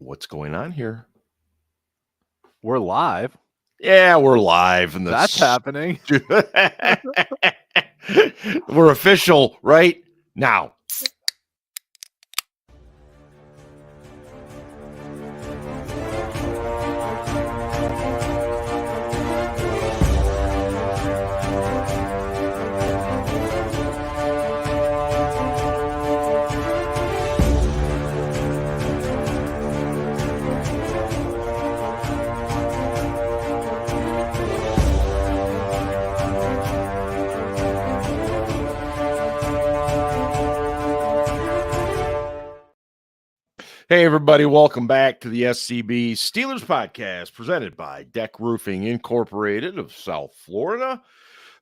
What's going on here? We're live. Yeah, we're live. And That's happening. We're official right now. Hey, everybody. Welcome back to the SCB Steelers podcast presented by Deck Roofing Incorporated of South Florida.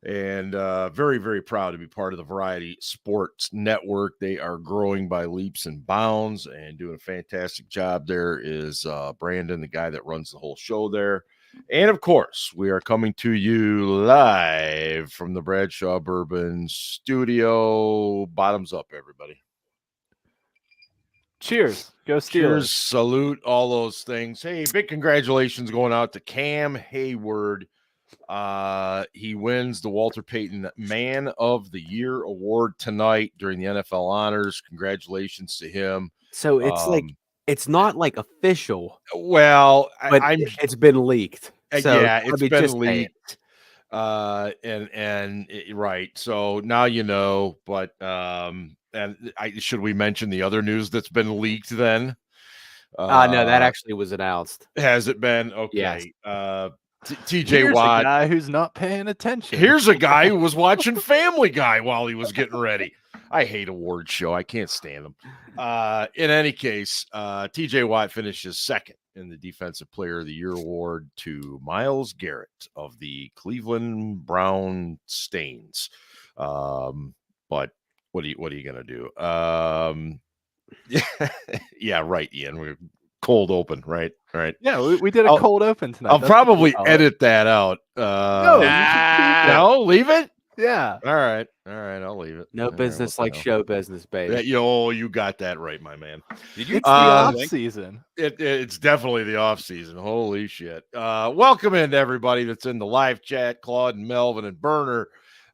And very, very proud to be part of the Variety Sports Network. They are growing by leaps and bounds and doing a fantastic job. There is Brandon, the guy that runs the whole show there. And, of course, we are coming to you live from the Bradshaw Bourbon Studio. Bottoms up, everybody. Cheers. Go Steelers. Cheers, salute, all those things. Hey, big congratulations going out to Cam Hayward. He wins the Walter Payton Man of the Year award tonight during the NFL honors. Congratulations to him. So it's it's not like official. Well, but it's been leaked. So yeah, it's been leaked. Right. So now you know, but should we mention the other news that's been leaked then? No, that actually was announced. Has it been? Okay. Yes. TJ Watt. A guy who's not paying attention. Here's a guy who was watching Family Guy while he was getting ready. I hate award show. I can't stand them. In any case, TJ Watt finishes second in the Defensive Player of the Year award to Myles Garrett of the Cleveland Brown Stains. But what are you going to do? Yeah, right, Ian. We're cold open, right? Yeah, we did a cold open tonight. I'll probably edit that out. No, leave it. Yeah. All right. I'll leave it. No business like show business, baby. You got that right, my man. Did you? It's the off season. It's definitely the off season. Holy shit. Welcome in to everybody that's in the live chat. Claude and Melvin and Burner.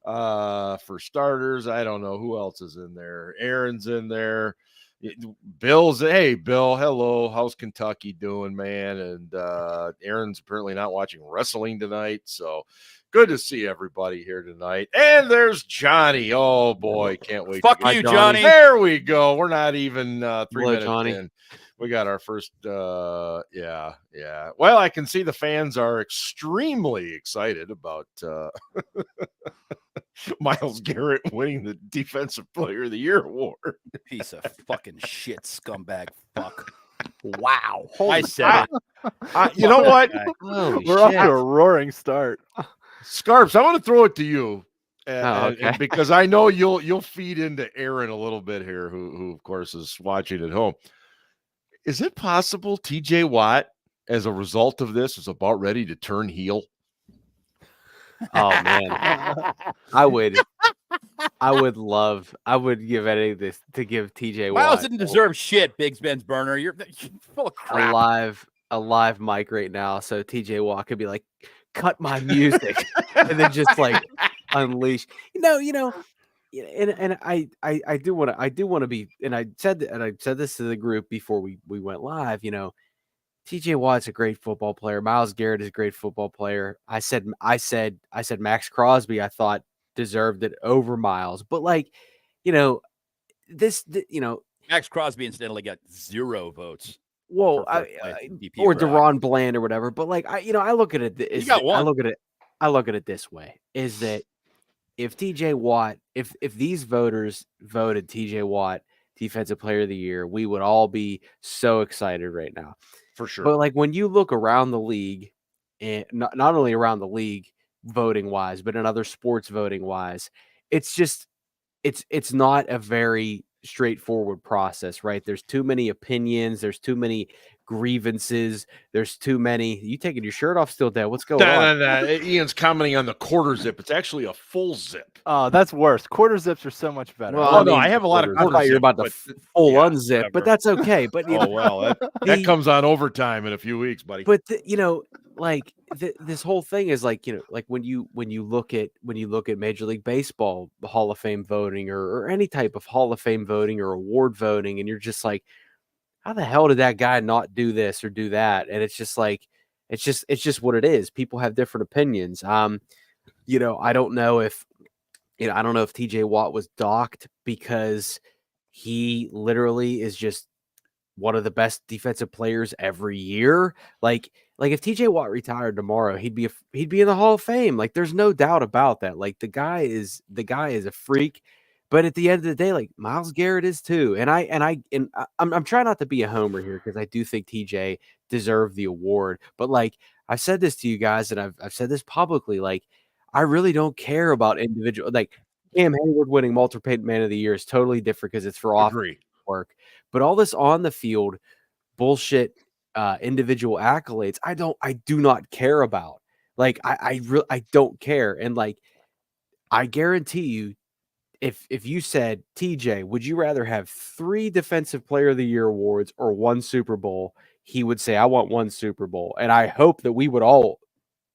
For starters, I don't know who else is in there. Aaron's in there. Bill's. Hey, Bill. Hello. How's Kentucky doing, man? And Aaron's apparently not watching wrestling tonight, so good to see everybody here tonight. And there's Johnny. Oh boy, can't wait. Fuck you, Johnny. There we go. We're not even 3 minutes Johnny. in. We got our first. Yeah. Well, I can see the fans are extremely excited about Myles Garrett winning the Defensive Player of the Year award. Piece of fucking shit, scumbag fuck. Wow. I said it. You know what? We're off to a roaring start. Scarps, I want to throw it to you. Okay. Because I know you'll feed into Aaron a little bit here, who of course is watching at home. Is it possible TJ Watt, as a result of this, is about ready to turn heel? Oh man. I would give anything to give TJ Watt. Myles didn't deserve shit, Big Ben's Burner. You're full of crap. A live mic right now, so TJ Watt could be like, cut my music and then just like unleash. And I do want to be, and I said this to the group before we went live. TJ Watt's a great football player. Myles Garrett is a great football player. I said Max Crosby I thought deserved it over Myles, but Max Crosby incidentally got 0 votes. Whoa, or Deron Bland or whatever. But I look at it. I look at it this way: is that if TJ Watt, if these voters voted TJ Watt Defensive Player of the Year, we would all be so excited right now. For sure. But when you look around the league, and not only around the league voting wise, but in other sports voting wise, it's just it's not a very straightforward process, right? There's too many opinions, there's too many grievances. There's too many. You taking your shirt off still, Dad? What's going on? No. Ian's commenting on the quarter zip. It's actually a full zip. Oh, that's worse. Quarter zips are so much better. Well, no, I have a lot of quarter I thought you were about zip, to full unzip, whatever. but that's okay. But that comes on overtime in a few weeks, buddy. But like this whole thing is like, like when you look at Major League Baseball Hall of Fame voting or any type of Hall of Fame voting or award voting, and you're just like, how the hell did that guy not do this or do that? And it's just like, it's just what it is. People have different opinions. I don't know if TJ Watt was docked because he literally is just one of the best defensive players every year. Like if TJ Watt retired tomorrow, he'd be in the Hall of Fame. Like there's no doubt about that. Like the guy is a freak. But at the end of the day, like Myles Garrett is too. And I'm trying not to be a homer here because I do think TJ deserved the award. But like I've said this to you guys, and I've said this publicly. Like I really don't care about individual. Like Cam Hayward winning multiple man of the year is totally different because it's for off work. But all this on the field bullshit, individual accolades, I do not care about. Like I don't care. And like I guarantee you, if you said, TJ, would you rather have 3 Defensive Player of the Year awards or 1 Super Bowl? He would say, I want 1 Super Bowl. And I hope that we would all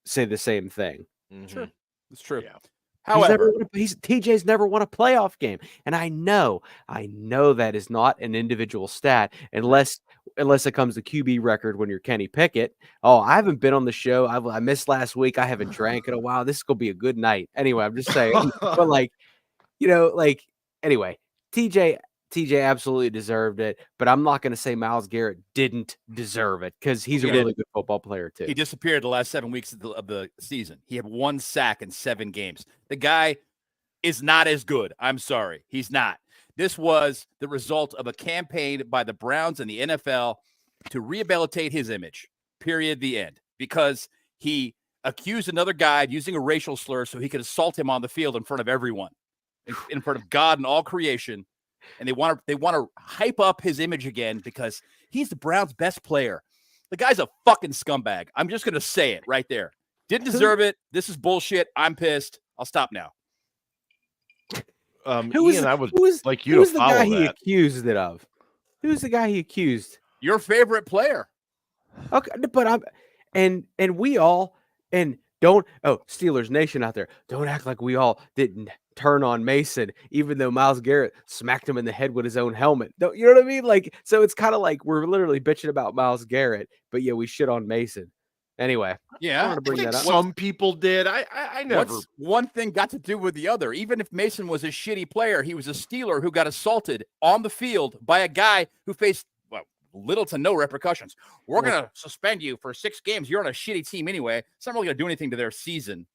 say the same thing. Mm-hmm. Sure. It's true. Yeah. However, TJ's never won a playoff game. And I know that is not an individual stat unless it comes to QB record when you're Kenny Pickett. Oh, I haven't been on the show. I missed last week. I haven't drank in a while. This is going to be a good night. Anyway, I'm just saying. But like, anyway, TJ absolutely deserved it, but I'm not going to say Myles Garrett didn't deserve it because he's a really good football player too. He disappeared the last 7 weeks of the season. He had 1 sack in 7 games. The guy is not as good. I'm sorry. He's not. This was the result of a campaign by the Browns and the NFL to rehabilitate his image, period, the end, because he accused another guy of using a racial slur so he could assault him on the field in front of everyone, in front of God and all creation. And they want to hype up his image again because he's the Browns' best player. The guy's a fucking scumbag. I'm just going to say it right there. Didn't deserve it. This is bullshit. I'm pissed. I'll stop now. Who was the guy he accused it of? Who's the guy he accused? Your favorite player. Okay, but we all don't. Oh, Steelers Nation out there, don't act like we all didn't turn on Mason, even though Myles Garrett smacked him in the head with his own helmet. Don't you know what I mean? Like, so it's kind of like we're literally bitching about Myles Garrett, but yeah, we shit on Mason. Anyway, yeah, I think some people did. I never. One thing got to do with the other. Even if Mason was a shitty player, he was a Steeler who got assaulted on the field by a guy who faced little to no repercussions. We're going to suspend you for 6 games. You're on a shitty team anyway. It's not really going to do anything to their season.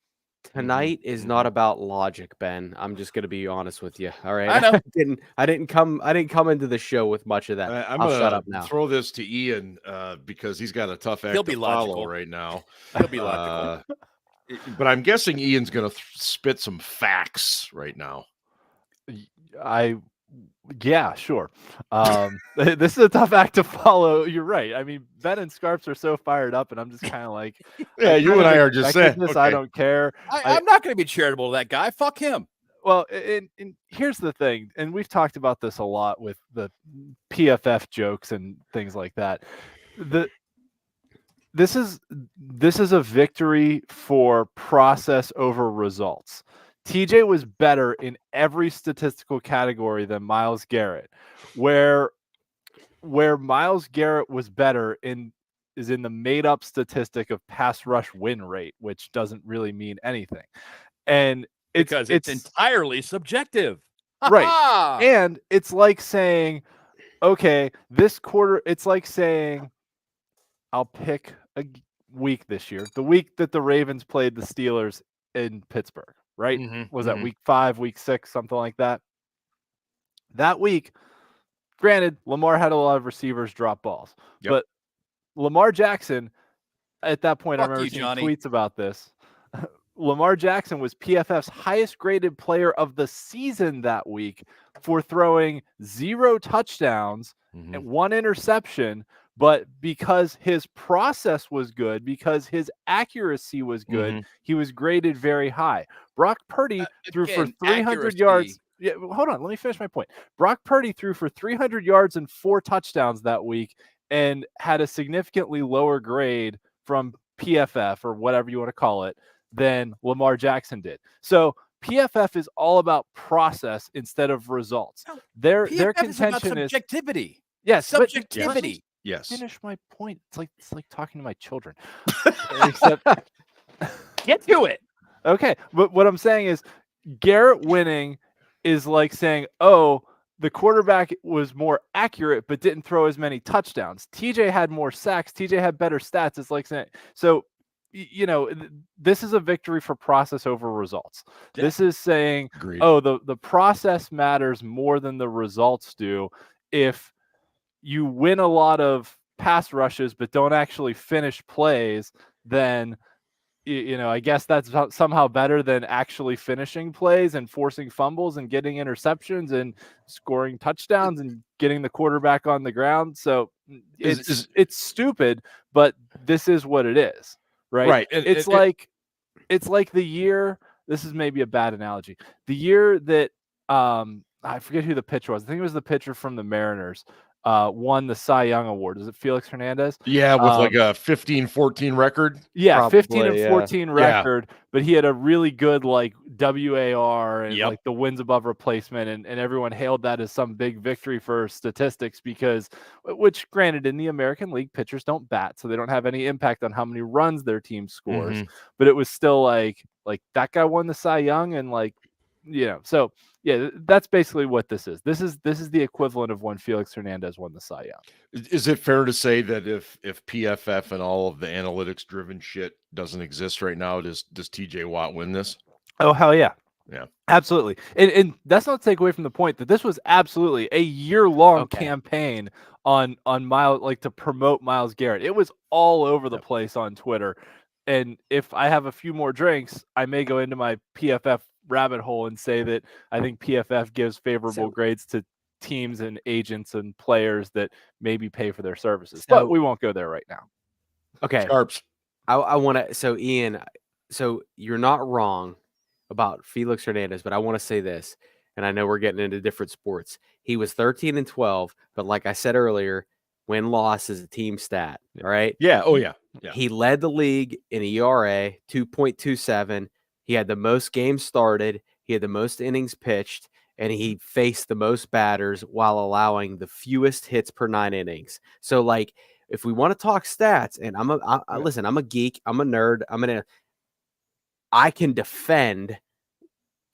Tonight is not about logic, Ben. I'm just going to be honest with you. All right. I know. I didn't come into the show with much of that. I'll shut up now. Throw this to Ian because he's got a tough act to follow right now. He'll be logical. But I'm guessing Ian's going to spit some facts right now. Yeah, sure. This is a tough act to follow. You're right. I mean, Ben and Scarps are so fired up, and I'm just kind of like, yeah, you and I are just saying this. Okay. I don't care. I'm not going to be charitable to that guy. Fuck him. Well, and here's the thing, and we've talked about this a lot with the PFF jokes and things like that. This is a victory for process over results. TJ was better in every statistical category than Myles Garrett. Where Myles Garrett was better is in the made-up statistic of pass rush win rate, which doesn't really mean anything. And it's entirely subjective. Right. And it's like saying, okay, this quarter, it's like saying, I'll pick a week this year, the week that the Ravens played the Steelers in Pittsburgh. Right? Mm-hmm. Was that week 5, week 6, something like that? That week, granted, Lamar had a lot of receivers drop balls. Yep. But Lamar Jackson, at that point, I remember seeing tweets about this. Lamar Jackson was PFF's highest graded player of the season that week for throwing 0 touchdowns and 1 interception, but because his process was good, because his accuracy was good, he was graded very high. Brock Purdy threw for 300 yards. Yeah, hold on. Let me finish my point. Brock Purdy threw for 300 yards and 4 touchdowns that week and had a significantly lower grade from PFF or whatever you want to call it than Lamar Jackson did. So PFF is all about process instead of results. Their contention is subjectivity. Yes, subjectivity. Yes. Finish my point. It's like talking to my children. Except get to it. Okay, but what I'm saying is Garrett winning is like saying, "Oh, the quarterback was more accurate but didn't throw as many touchdowns. TJ had more sacks. TJ had better stats." It's like saying, so this is a victory for process over results. Yeah. This is saying, Agreed. Oh, the process matters more than the results do. If you win a lot of pass rushes but don't actually finish plays, then I guess that's somehow better than actually finishing plays and forcing fumbles and getting interceptions and scoring touchdowns and getting the quarterback on the ground. So it's stupid, but this is what it is, right? Right. It's like the year. This is maybe a bad analogy. The year that I forget who the pitcher was. I think it was the pitcher from the Mariners. Won the Cy Young Award. Is it Felix Hernandez? Yeah, with like a 15-14 record. Yeah, probably, 15-14 record, but he had a really good like WAR and like the wins above replacement, and everyone hailed that as some big victory for statistics which granted in the American League pitchers don't bat, so they don't have any impact on how many runs their team scores. But it was still like that guy won the Cy Young and so yeah, that's basically what this is. This is the equivalent of when Felix Hernandez won the Cy Young. Is it fair to say that if PFF and all of the analytics driven shit doesn't exist right now, does TJ Watt win this? Oh hell yeah. Yeah. Absolutely. And that's not to take away from the point that this was absolutely a year-long campaign on Miles, like to promote Myles Garrett. It was all over the place on Twitter. And if I have a few more drinks, I may go into my PFF rabbit hole and say that I think PFF gives favorable grades to teams and agents and players that maybe pay for their services. But we won't go there right now. Okay. Sharps. I want to. So Ian, so you're not wrong about Felix Hernandez, but I want to say this, and I know we're getting into different sports. He was 13-12, but like I said earlier, win-loss is a team stat. All right. Yeah. Oh yeah. He led the league in ERA 2.27. He had the most games started. He had the most innings pitched, and he faced the most batters while allowing the fewest hits per 9 innings. So, like, if we want to talk stats, and listen, I'm a geek, I'm a nerd, I can defend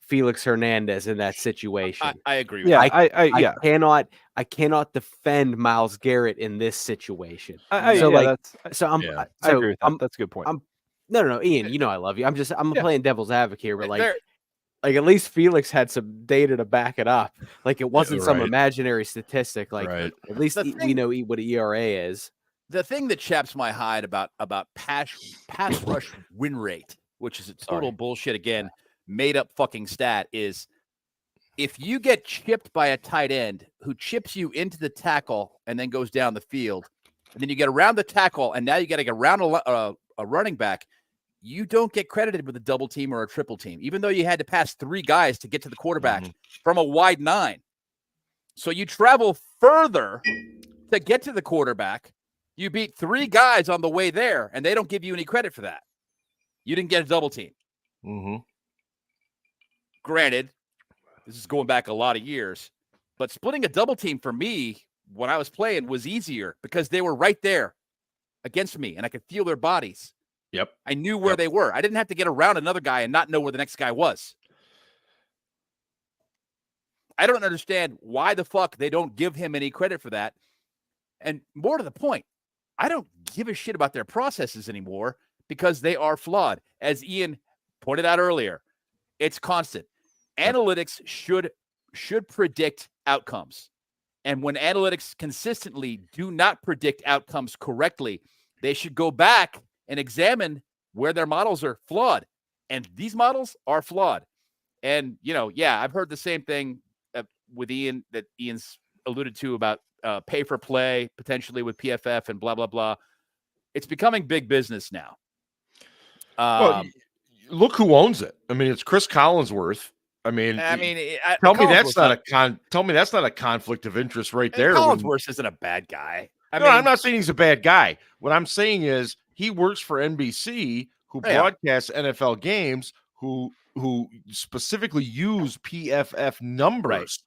Felix Hernandez in that situation. I agree with that. I cannot defend Myles Garrett in this situation. I agree with that. That's a good point. No, Ian, I love you. I'm playing devil's advocate here, but like at least Felix had some data to back it up. Like it wasn't some imaginary statistic. Like at least we know what ERA is. The thing that chaps my hide about pass rush win rate, which is a total bullshit again, made up fucking stat, is if you get chipped by a tight end who chips you into the tackle and then goes down the field, and then you get around the tackle and now you got to get around a running back, you don't get credited with a double team or a triple team, even though you had to pass 3 guys to get to the quarterback from a wide 9. So you travel further to get to the quarterback. You beat 3 guys on the way there, and they don't give you any credit for that. You didn't get a double team. Granted, this is going back a lot of years, but splitting a double team for me when I was playing was easier because they were right there against me, and I could feel their bodies. Yep. I knew where they were. I didn't have to get around another guy and not know where the next guy was. I don't understand why the fuck they don't give him any credit for that. And more to the point, I don't give a shit about their processes anymore because they are flawed. As Ian pointed out earlier, it's constant. Analytics should predict outcomes. And when analytics consistently do not predict outcomes correctly, they should go back and examine where their models are flawed. And these models are flawed. And, I've heard the same thing with Ian that Ian's alluded to about pay for play potentially with PFF and blah, blah, blah. It's becoming big business now. Well, look who owns it. I mean, it's Chris Collinsworth. Tell me that's not a conflict of interest right there. Collinsworth isn't a bad guy. I'm not saying he's a bad guy. What I'm saying is he works for NBC, who broadcasts NFL games, who specifically use PFF numbers.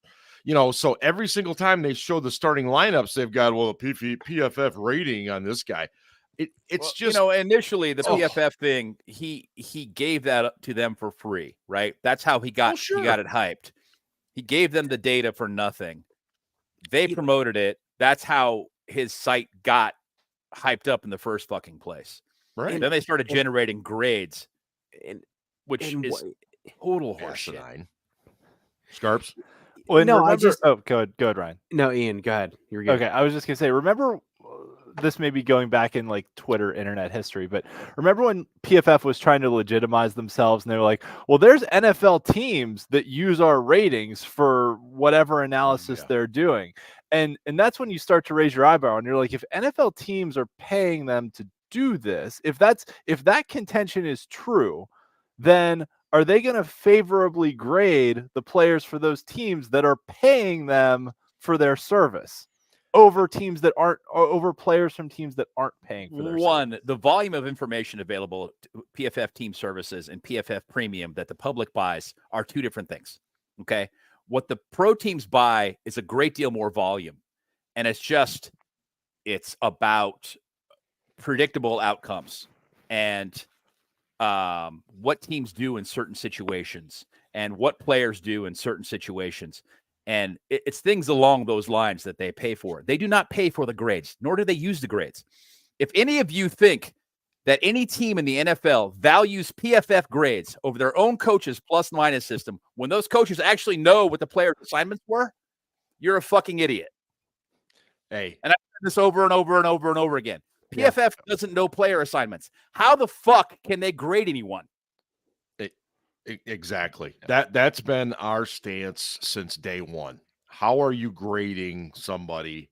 Right. So every single time they show the starting lineups, they've got a PFF rating on this guy. It's just initially the PFF thing. He gave that up to them for free, right? That's how he got he got it hyped. He gave them the data for nothing. They promoted it. That's how his site got hyped up in the first fucking place. Right. And then they started generating grades, which is total horseshit. Scarps. Well, go ahead, Ryan. No, Ian, go ahead. You're good. Okay, I was just gonna say, remember, this may be going back in like Twitter internet history, but remember when PFF was trying to legitimize themselves and they were like, well, there's NFL teams that use our ratings for whatever analysis they're doing. And that's when you start to raise your eyebrow and you're like, if NFL teams are paying them to do this, if that contention is true, then are they going to favorably grade the players for those teams that are paying them for their service over players from teams that aren't paying for their service? The volume of information available to PFF team services and PFF premium that the public buys are two different things. Okay. What the pro teams buy is a great deal more volume. And it's about predictable outcomes and what teams do in certain situations and what players do in certain situations. And it's things along those lines that they pay for. They do not pay for the grades, nor do they use the grades. If any of you think that any team in the NFL values PFF grades over their own coaches plus minus system, when those coaches actually know what the players' assignments were, you're a fucking idiot. Hey. And I've said this over and over and over and over again. PFF doesn't know player assignments. How the fuck can they grade anyone? Exactly. That's been our stance since day one. How are you grading somebody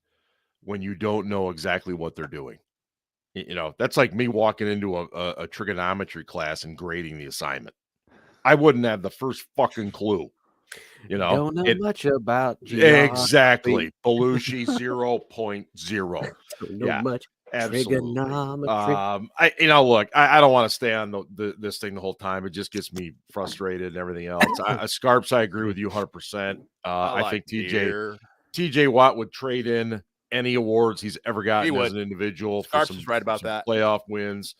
when you don't know exactly what they're doing? That's like me walking into a trigonometry class and grading the assignment. I wouldn't have the first fucking clue. Don't know much about geography. Exactly. Belushi 0.0. Don't know much. Absolutely. Look, I don't want to stay on this thing the whole time. It just gets me frustrated and everything else. Scarps, I agree with you 100%. I think TJ Watt would trade in any awards he's ever gotten as an individual. Scarps is right about that. Playoff wins.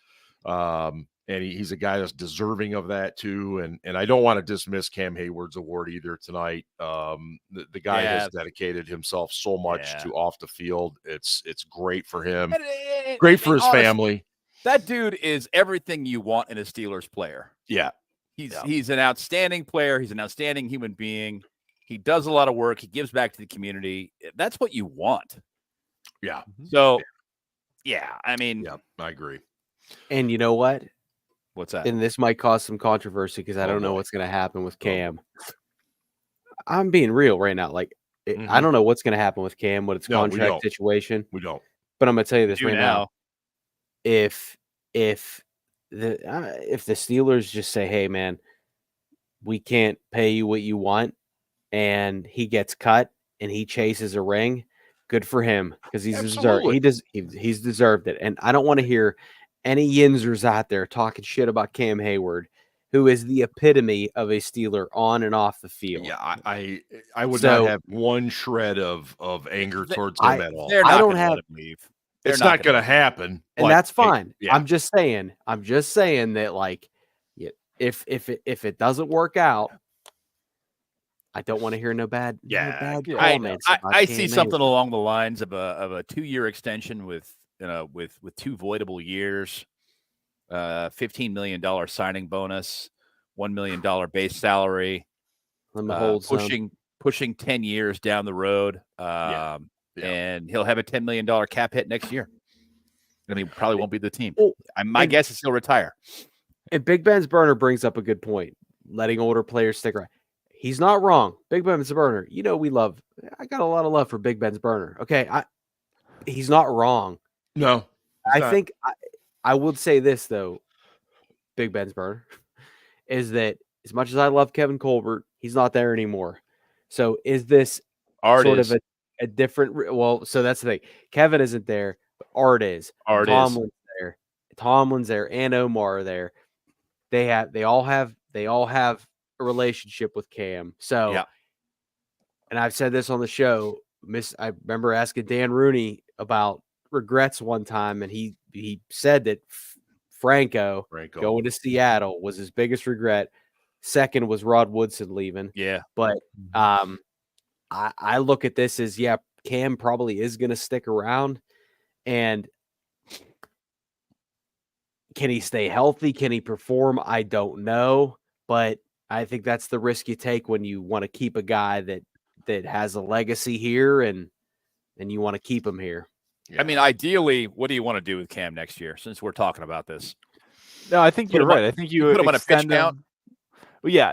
And he's a guy that's deserving of that too. And I don't want to dismiss Cam Hayward's award either tonight. The guy has dedicated himself so much to off the field. It's great for him. Great for his family. That dude is everything you want in a Steelers player. Yeah. He's an outstanding player. He's an outstanding human being. He does a lot of work. He gives back to the community. That's what you want. Yeah. So, I agree. And you know what? What's that? And this might cause some controversy because I don't know what's going to happen with Cam. I'm being real right now. Like, I don't know what's going to happen with Cam, what its contract situation. We don't. But I'm going to tell you this right now. If the Steelers just say, "Hey, man, we can't pay you what you want," and he gets cut and he chases a ring, good for him because he's deserved it. And I don't want to hear any Yinzers out there talking shit about Cam Hayward, who is the epitome of a Steeler on and off the field. Yeah, I would not have one shred of anger towards him at all. I don't have. It's not going to happen, and that's fine. I'm just saying that, like, if it doesn't work out, I don't want to hear no bad comments. I see something along the lines of a 2-year extension with two voidable years, $15 million signing bonus, $1 million base salary, pushing 10 years down the road. And he'll have a $10 million cap hit next year. And he probably won't be the team. My guess is he'll retire. And Big Ben's burner brings up a good point, letting older players stick around. He's not wrong. Big Ben's burner. You know, I got a lot of love for Big Ben's burner. Okay. He's not wrong. No. I think I would say this, though, Big Ben's burner, is that as much as I love Kevin Colbert, he's not there anymore. So is this sort of a different? Well, so that's the thing. Kevin isn't there, but Art is. Tomlin's there. Tomlin's there, and Omar are there. They all have a relationship with Cam. So, yeah. And I've said this on the show. I remember asking Dan Rooney about regrets one time, and he said that Franco going to Seattle was his biggest regret. Second was Rod Woodson leaving. Yeah. But I look at this as, Cam probably is going to stick around. And can he stay healthy? Can he perform? I don't know. But I think that's the risk you take when you want to keep a guy that has a legacy here and you want to keep him here. Yeah. I mean, ideally, what do you want to do with Cam next year, since we're talking about this? No, I think you're right. I think you put him on a pitch count. Well, yeah,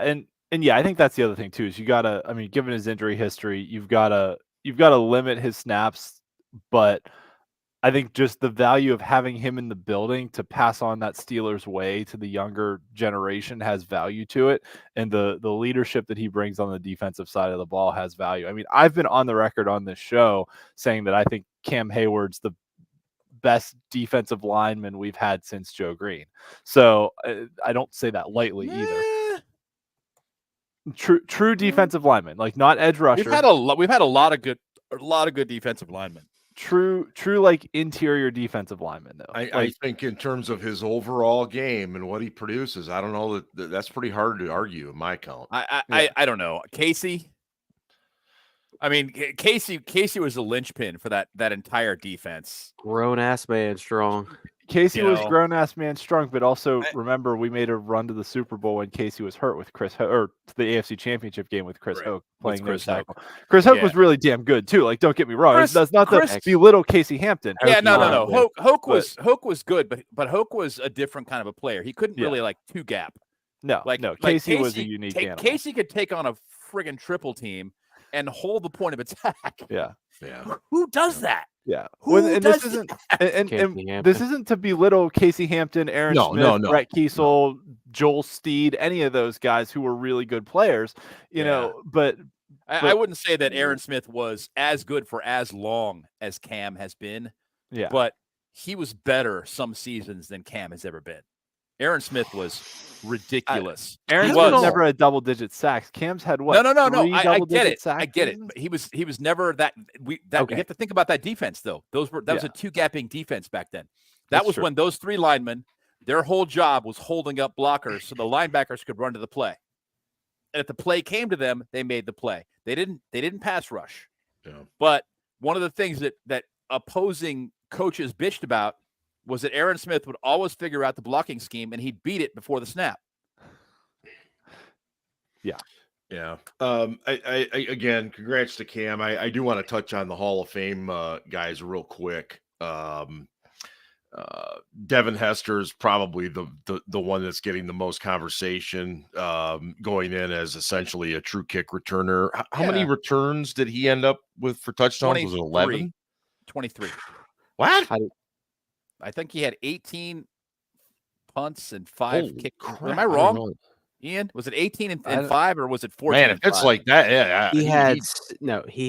and yeah, I think that's the other thing too. Is you gotta. I mean, given his injury history, you've gotta limit his snaps. But I think just the value of having him in the building to pass on that Steelers way to the younger generation has value to it, and the leadership that he brings on the defensive side of the ball has value. I mean, I've been on the record on this show saying that I think Cam Hayward's the best defensive lineman we've had since Joe Green. So I don't say that lightly either. True defensive lineman, like not edge rusher. We've had a lot of good defensive linemen. True, like interior defensive lineman though. I think in terms of his overall game and what he produces, I don't know that's pretty hard to argue in my count. I don't know. Casey. I mean, Casey was the linchpin for that entire defense. Grown ass man strong. Casey was grown ass man strong, but also remember we made a run to the Super Bowl when Casey was hurt with Chris or the AFC Championship game with Chris Hoke playing nose tackle. Chris Hoke was really damn good too. Like, don't get me wrong, that's not to belittle Casey Hampton. Yeah, no. Hoke was good, but Hoke was a different kind of a player. He couldn't really like two gap. No. Casey was a unique animal. Casey could take on a friggin' triple team and hold the point of attack. Yeah. Who does that? Yeah. This isn't to belittle Casey Hampton, Aaron Smith, Brett Kiesel, Joel Steed, any of those guys who were really good players, you know, but I wouldn't say that Aaron Smith was as good for as long as Cam has been. Yeah. But he was better some seasons than Cam has ever been. Aaron Smith was ridiculous. Aaron was never a double-digit sacks. Cam's had what? No. I get it. I get it. But he was never that. You have to think about that defense though. That was a two-gapping defense back then. That was when those three linemen, their whole job was holding up blockers so the linebackers could run to the play. And if the play came to them, they made the play. They didn't pass rush. Yeah. But one of the things that opposing coaches bitched about was that Aaron Smith would always figure out the blocking scheme and he'd beat it before the snap. Yeah. I again, congrats to Cam. I do want to touch on the Hall of Fame guys real quick. Devin Hester is probably the one that's getting the most conversation, going in as essentially a true kick returner. How many returns did he end up with for touchdowns? Was it 11? 23. What? I think he had 18 punts and 5 kicks. Am I I wrong, Ian? Was it 18 and 5 or was it 14? Man, if it's like that, yeah. He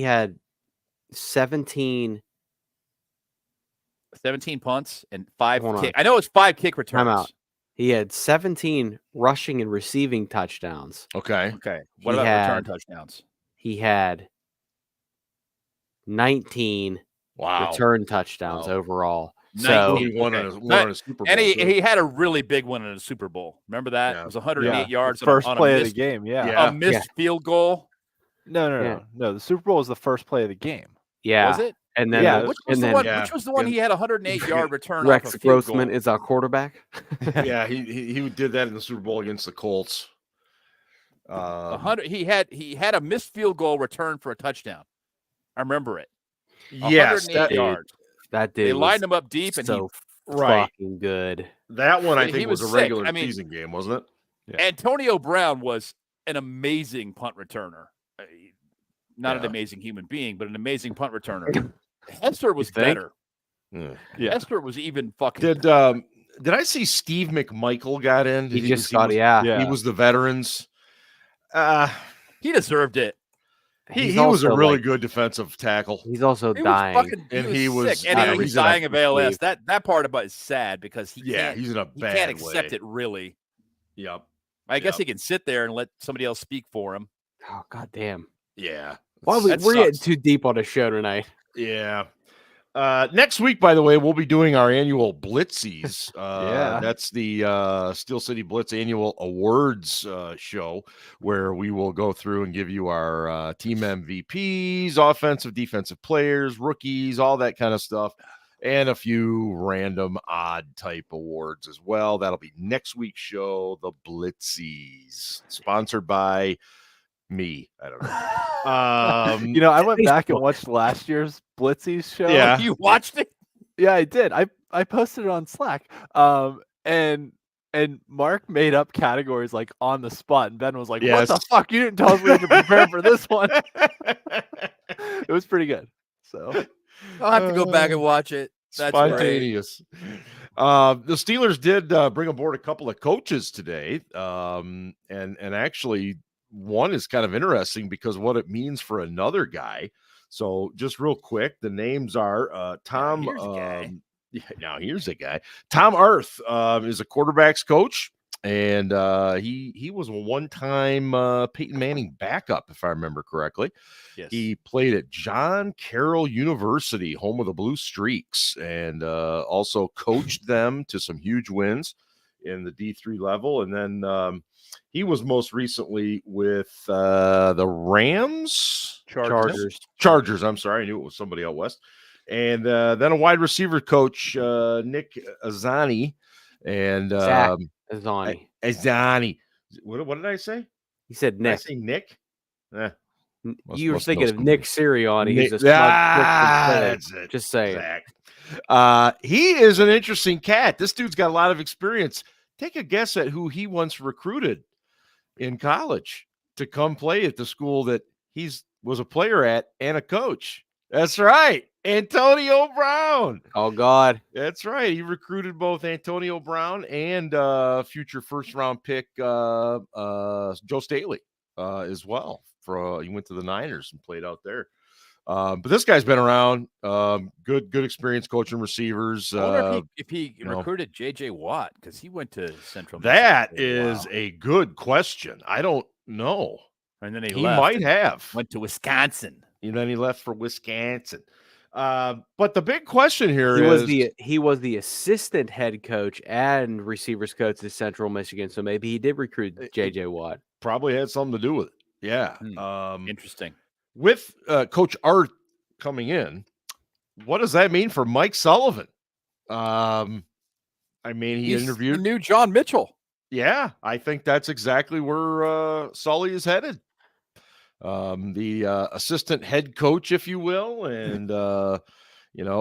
had 17 punts and 5 kick. I know it's 5 kick returns. Time out. He had 17 rushing and receiving touchdowns. Okay. What about return touchdowns? He had 19 return touchdowns overall. So he won a Super Bowl. And he had a really big one in a Super Bowl. Remember that? Yeah. It was 108 yards. First on play of the game, A missed field goal. No. The Super Bowl was the first play of the game. Yeah. Was it? And then which was the one he had a 108-yard return Rex off a field Grossman goal. is our quarterback. Yeah, he did that in the Super Bowl against the Colts. He had a missed field goal return for a touchdown. I remember it. Yes, 108 yards. That dude. They lined him up deep, and so fucking good. That one I think he was a regular season game, wasn't it? Yeah. Antonio Brown was an amazing punt returner. Not an amazing human being, but an amazing punt returner. Hester was better. Yeah. Hester was even fucking. Did I see Steve McMichael got in? He was the veterans. He deserved it. He was a really good defensive tackle. He's also dying, he was sick. And he's dying of ALS. That part about it is sad because he's in a bad way. He can't accept it really. Yep. I guess he can sit there and let somebody else speak for him. Oh God damn. Yeah. We're getting too deep on the show tonight. Yeah. Next week, by the way, we'll be doing our annual Blitzies. That's the Steel City Blitz annual awards show, where we will go through and give you our team MVPs, offensive, defensive players, rookies, all that kind of stuff, and a few random odd type awards as well. That'll be next week's show, the Blitzies, sponsored by me. I don't know. I went back and watched last year's Blitzies show. Yeah. You watched it? Yeah, I did. I posted it on Slack. And Mark made up categories like on the spot, and Ben was like, "What the fuck? You didn't tell us we had to prepare for this one." It was pretty good. So I'll have to go back and watch it. That's spontaneous. The Steelers did bring aboard a couple of coaches today, and actually one is kind of interesting because what it means for another guy. So just real quick, the names are Tom. Here's a guy. Tom Arth is a quarterbacks coach, and he was a one-time Peyton Manning backup, if I remember correctly. Yes. He played at John Carroll University, home of the Blue Streaks, and also coached them to some huge wins in the D3 level. And then he was most recently with the Rams. Chargers. I'm sorry. I knew it was somebody out west. And then a wide receiver coach, Nick Azzani. And Azzani. What did I say? He said Nick. Did I say Nick? You were thinking of Nick Sirianni. He's a that's it. Just saying. He is an interesting cat. This dude's got a lot of experience. Take a guess at who he once recruited in college to come play at the school that was a player at and a coach. That's right. Antonio Brown. Oh, God. That's right. He recruited both Antonio Brown and future first-round pick Joe Staley as well. He went to the Niners and played out there. But this guy's been around. Good experience coaching receivers. I wonder if he recruited J.J. Watt because he went to Central. That is a good question. I don't know. And then he might have went to Wisconsin. And then he left for Wisconsin. But the big question here he was the assistant head coach and receivers coach at Central Michigan. So maybe he did recruit J.J. Watt. Probably had something to do with it. Yeah. Interesting. With Coach Art coming in, what does that mean for Mike Sullivan? He's interviewed the new John Mitchell. Yeah, I think that's exactly where Sully is headed. The assistant head coach, if you will, and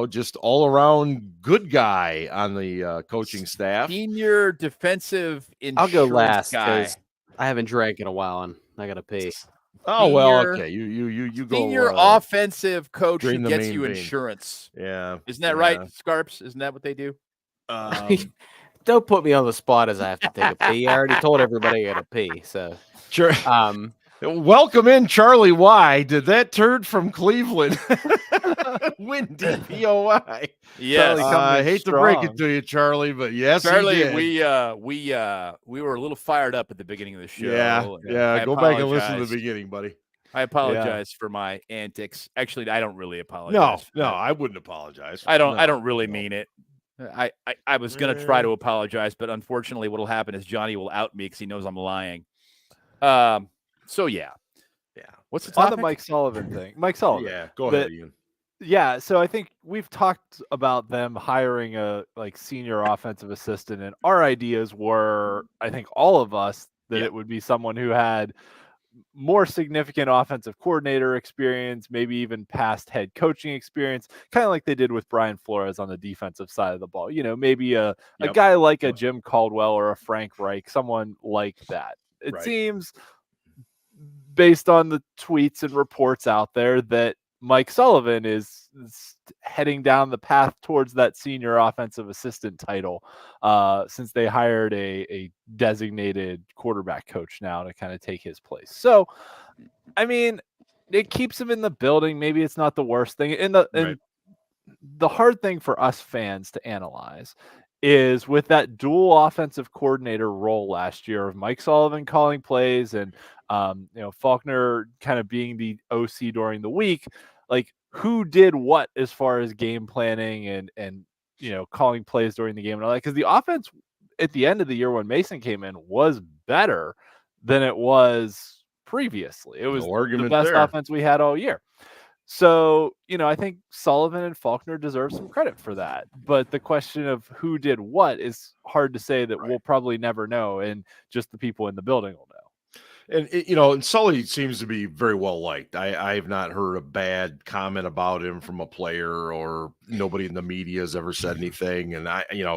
just all around good guy on the coaching staff. Senior defensive insurance I'll go last guy. I haven't drank in a while and I gotta pee. Oh, well, okay. You go. Senior offensive coach who gets you insurance. Yeah. Isn't that right, Scarps? Isn't that what they do? Don't put me on the spot as I have to take a pee. I already told everybody I got to pee. So sure. Welcome in, Charlie Y. Did that turd from Cleveland win DPOI? Yes. I hate to break it to you, Charlie, but yes, Charlie, he did. we were a little fired up at the beginning of the show. Yeah. Go back and listen to the beginning, buddy. I apologize for my antics. Actually, I don't really apologize. No, I wouldn't apologize. I don't really mean it. I was gonna try to apologize, but unfortunately, what'll happen is Johnny will out me because he knows I'm lying. So yeah. What's the topic? On the Mike Sullivan thing? Mike Sullivan. Yeah, go ahead, Ian. Yeah, so I think we've talked about them hiring a senior offensive assistant, and our ideas were, I think, all of us that it would be someone who had more significant offensive coordinator experience, maybe even past head coaching experience, kind of like they did with Brian Flores on the defensive side of the ball. Maybe a guy like a Jim Caldwell or a Frank Reich, someone like that. It seems based on the tweets and reports out there, that Mike Sullivan is heading down the path towards that senior offensive assistant title, since they hired a designated quarterback coach now to kind of take his place. So, I mean, it keeps him in the building. Maybe it's not the worst thing. And the hard thing for us fans to analyze is with that dual offensive coordinator role last year of Mike Sullivan calling plays and Faulkner kind of being the OC during the week, like who did what as far as game planning and calling plays during the game and all that, because the offense at the end of the year when Mason came in was better than it was previously. It was the best offense we had all year. So, I think Sullivan and Faulkner deserve some credit for that. But the question of who did what is hard to say that we'll probably never know, and just the people in the building will know. And, and Sully seems to be very well liked. I have not heard a bad comment about him from a player, or nobody in the media has ever said anything. And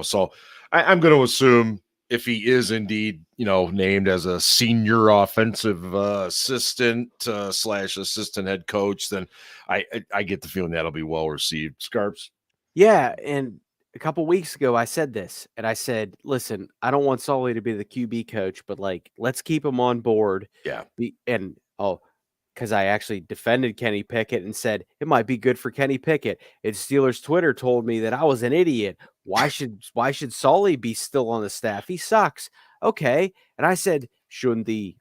so I'm going to assume if he is indeed, named as a senior offensive assistant / assistant head coach, then I get the feeling that'll be well received. Scarps. Yeah. And a couple weeks ago, I said this, and I said, listen, I don't want Sully to be the QB coach, but let's keep him on board. Yeah. Because I actually defended Kenny Pickett and said it might be good for Kenny Pickett. And Steelers Twitter told me that I was an idiot. Why should Sully be still on the staff? He sucks. Okay. And I said, shouldn't the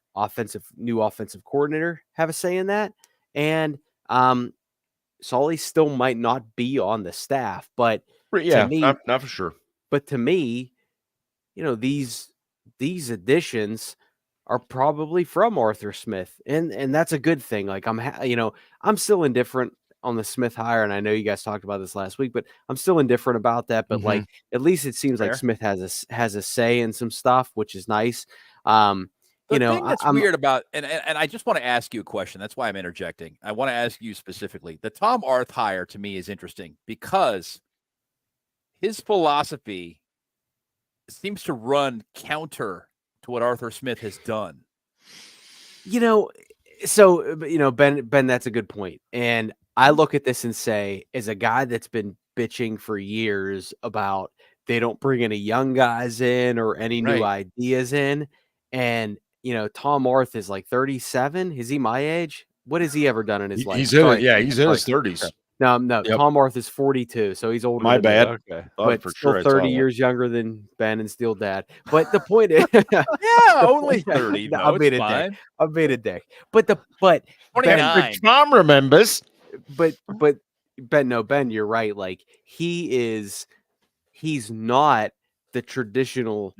new offensive coordinator have a say in that? And Sully still might not be on the staff, but to me, not for sure. But to me, these additions are probably from Arthur Smith, and that's a good thing. Like I'm still indifferent on the Smith hire, and I know you guys talked about this last week, but I'm still indifferent about that. But at least it seems like Smith has a say in some stuff, which is nice. The thing that's weird about, and I just want to ask you a question. That's why I'm interjecting. I want to ask you specifically. The Tom Arth hire to me is interesting because his philosophy seems to run counter to what Arthur Smith has done. So Ben, that's a good point. And I look at this and say, as a guy that's been bitching for years about they don't bring any young guys in or any new ideas in, and Tom Arth is like 37. Is he my age? What has he ever done in his life? He's in his 30s. No. Yep. Tom Arth is 42, so he's older. My bad. Okay, but for still 30 years younger than Ben and Steel Dad. But the point is, only 30. No, I made a dick. But 29. Mom remembers. But Ben, you're right. Like he's not the traditional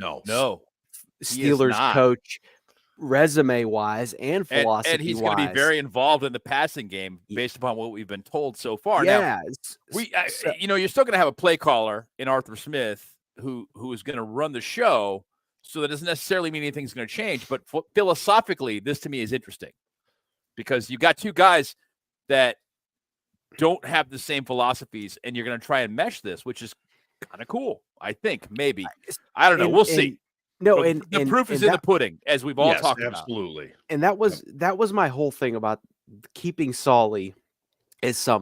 Steelers coach, resume wise and philosophy and he's going to be very involved in the passing game based upon what we've been told so far. Yeah, now, you're still going to have a play caller in Arthur Smith who is going to run the show, so that doesn't necessarily mean anything's going to change. But philosophically, this to me is interesting because you got two guys that don't have the same philosophies, and you're going to try and mesh this, which is kind of cool. I think maybe I don't know. We'll see. No, and the proof is in the pudding, as we've all talked about. Absolutely. And that was my whole thing about keeping Sully as an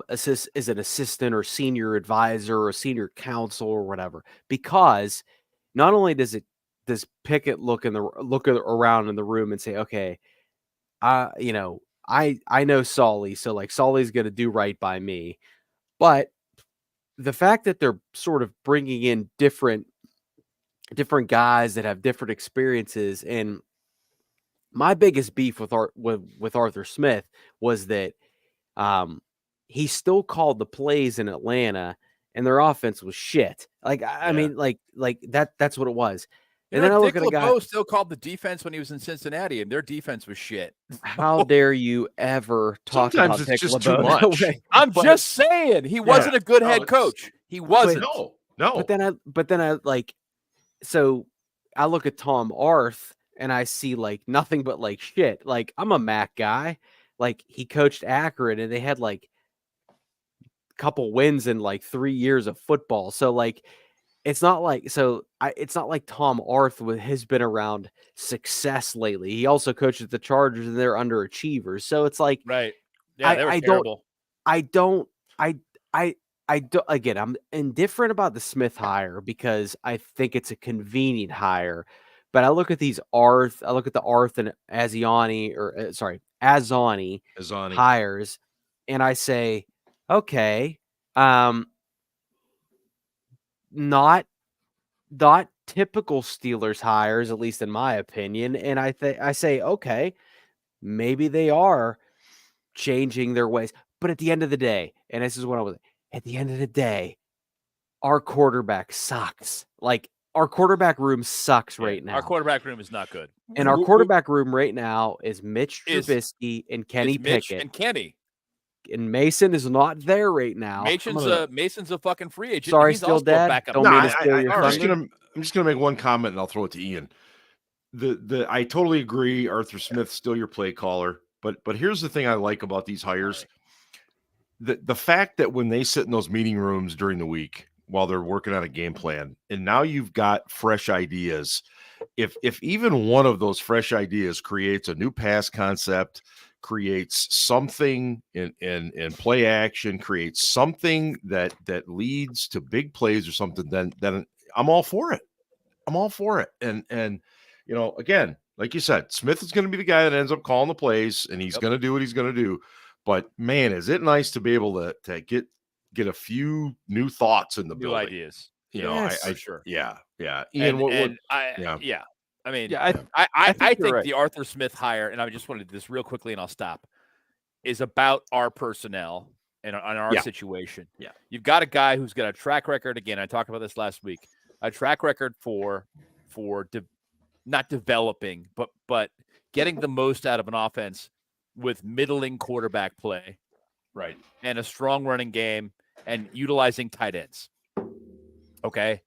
assistant or senior advisor or senior counsel or whatever, because not only does Pickett look around in the room and say, okay, I know Sully, so like Sully's going to do right by me, but the fact that they're sort of bringing in different guys that have different experiences. And my biggest beef with Arthur Smith was that he still called the plays in Atlanta and their offense was shit. Like, I mean, like that's what it was. And then I look at a guy still called the defense when he was in Cincinnati, and their defense was shit. How dare you ever talk Sometimes about it's Dick just LeBeau too much. I'm just saying he wasn't a good head coach. He wasn't. No. But then I like. So I look at Tom Arth and I see like nothing but like shit. Like I'm a Mac guy. Like he coached Akron and they had like a couple wins in like 3 years of football. So like it's not like it's not like Tom Arth has been around success lately. He also coaches the Chargers, and they're underachievers. So it's like, right? Yeah, they were terrible. I don't. Again, I'm indifferent about the Smith hire because I think it's a convenient hire. But I look at these Arth, I look at the Arth and Aziani hires, and I say, okay, not typical Steelers hires, at least in my opinion. And I say, okay, maybe they are changing their ways. But at the end of the day, and this is what I was at the end of the day, our quarterback sucks. Like, our quarterback room sucks right now. Our quarterback room is not good. And our quarterback room right now is Mitch Trubisky and Kenny Pickett. And Kenny. And Mason is not there right now. Mason's a fucking free agent. Sorry, still dead. I'm just gonna make one comment and I'll throw it to Ian. I totally agree. Arthur Smith's still your play caller, but here's the thing I like about these hires: the fact that when they sit in those meeting rooms during the week while they're working on a game plan, and now you've got fresh ideas. If even one of those fresh ideas creates a new pass concept, creates something in play action, creates something that leads to big plays or something, then I'm all for it. I'm all for it. And again, like you said, Smith is going to be the guy that ends up calling the plays, and he's going to do what he's going to do. But man, is it nice to be able to get a few new thoughts in the building, ideas. For sure. Yeah. Ian, I mean, I think the Arthur Smith hire, and I just wanted to do this real quickly and I'll stop, is about our personnel and on our situation. Yeah. You've got a guy who's got a track record. Again, I talked about this last week, a track record for not developing, but getting the most out of an offense with middling quarterback play. Right. And a strong running game and utilizing tight ends. Okay.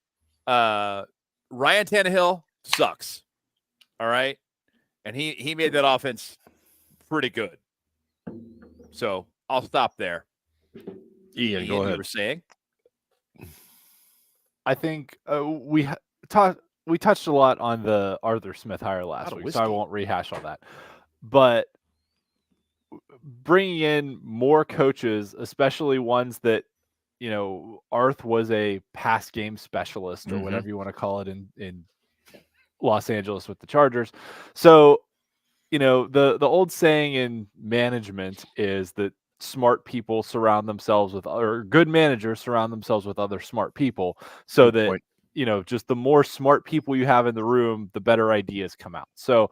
Ryan Tannehill sucks. All right. And he made that offense pretty good. So I'll stop there. Ian, go ahead. You were saying? I think we touched a lot on the Arthur Smith hire last week, so I won't rehash all that. But bringing in more coaches, especially ones that, Arth was a pass game specialist or whatever you want to call it in Los Angeles with the Chargers. So, the old saying in management is that smart people surround themselves with, or good managers surround themselves with other smart people, so Good point. just the more smart people you have in the room, the better ideas come out. So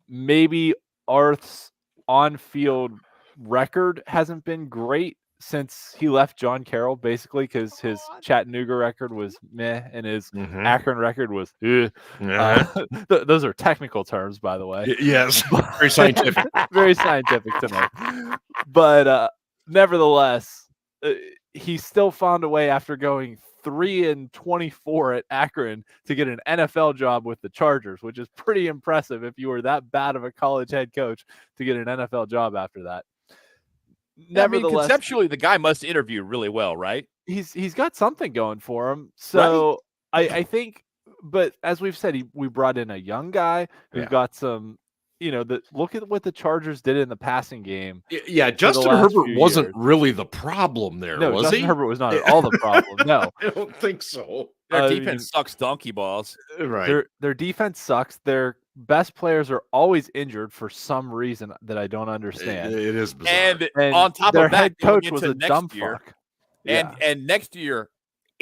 maybe Arth's on-field record hasn't been great since he left John Carroll, basically, because his Chattanooga record was meh and his Akron record was those are technical terms, by the way. Yes, very scientific. Very scientific tonight. But nevertheless, he still found a way after going 3-24 at Akron to get an NFL job with the Chargers, which is pretty impressive if you were that bad of a college head coach to get an NFL job after that. Nevertheless, conceptually, the guy must interview really well, right? He's got something going for him. So right. I think, but as we've said, we brought in a young guy who's got some, look at what the Chargers did in the passing game. Yeah, Justin Herbert wasn't really the problem there, no, was Justin he? Herbert was not at all the problem. No, I don't think so. Their defense sucks donkey balls. Right. Their defense sucks. Their best players are always injured for some reason that I don't understand. It is bizarre. And on top their of that, head coach was a dumb fuck. And next year,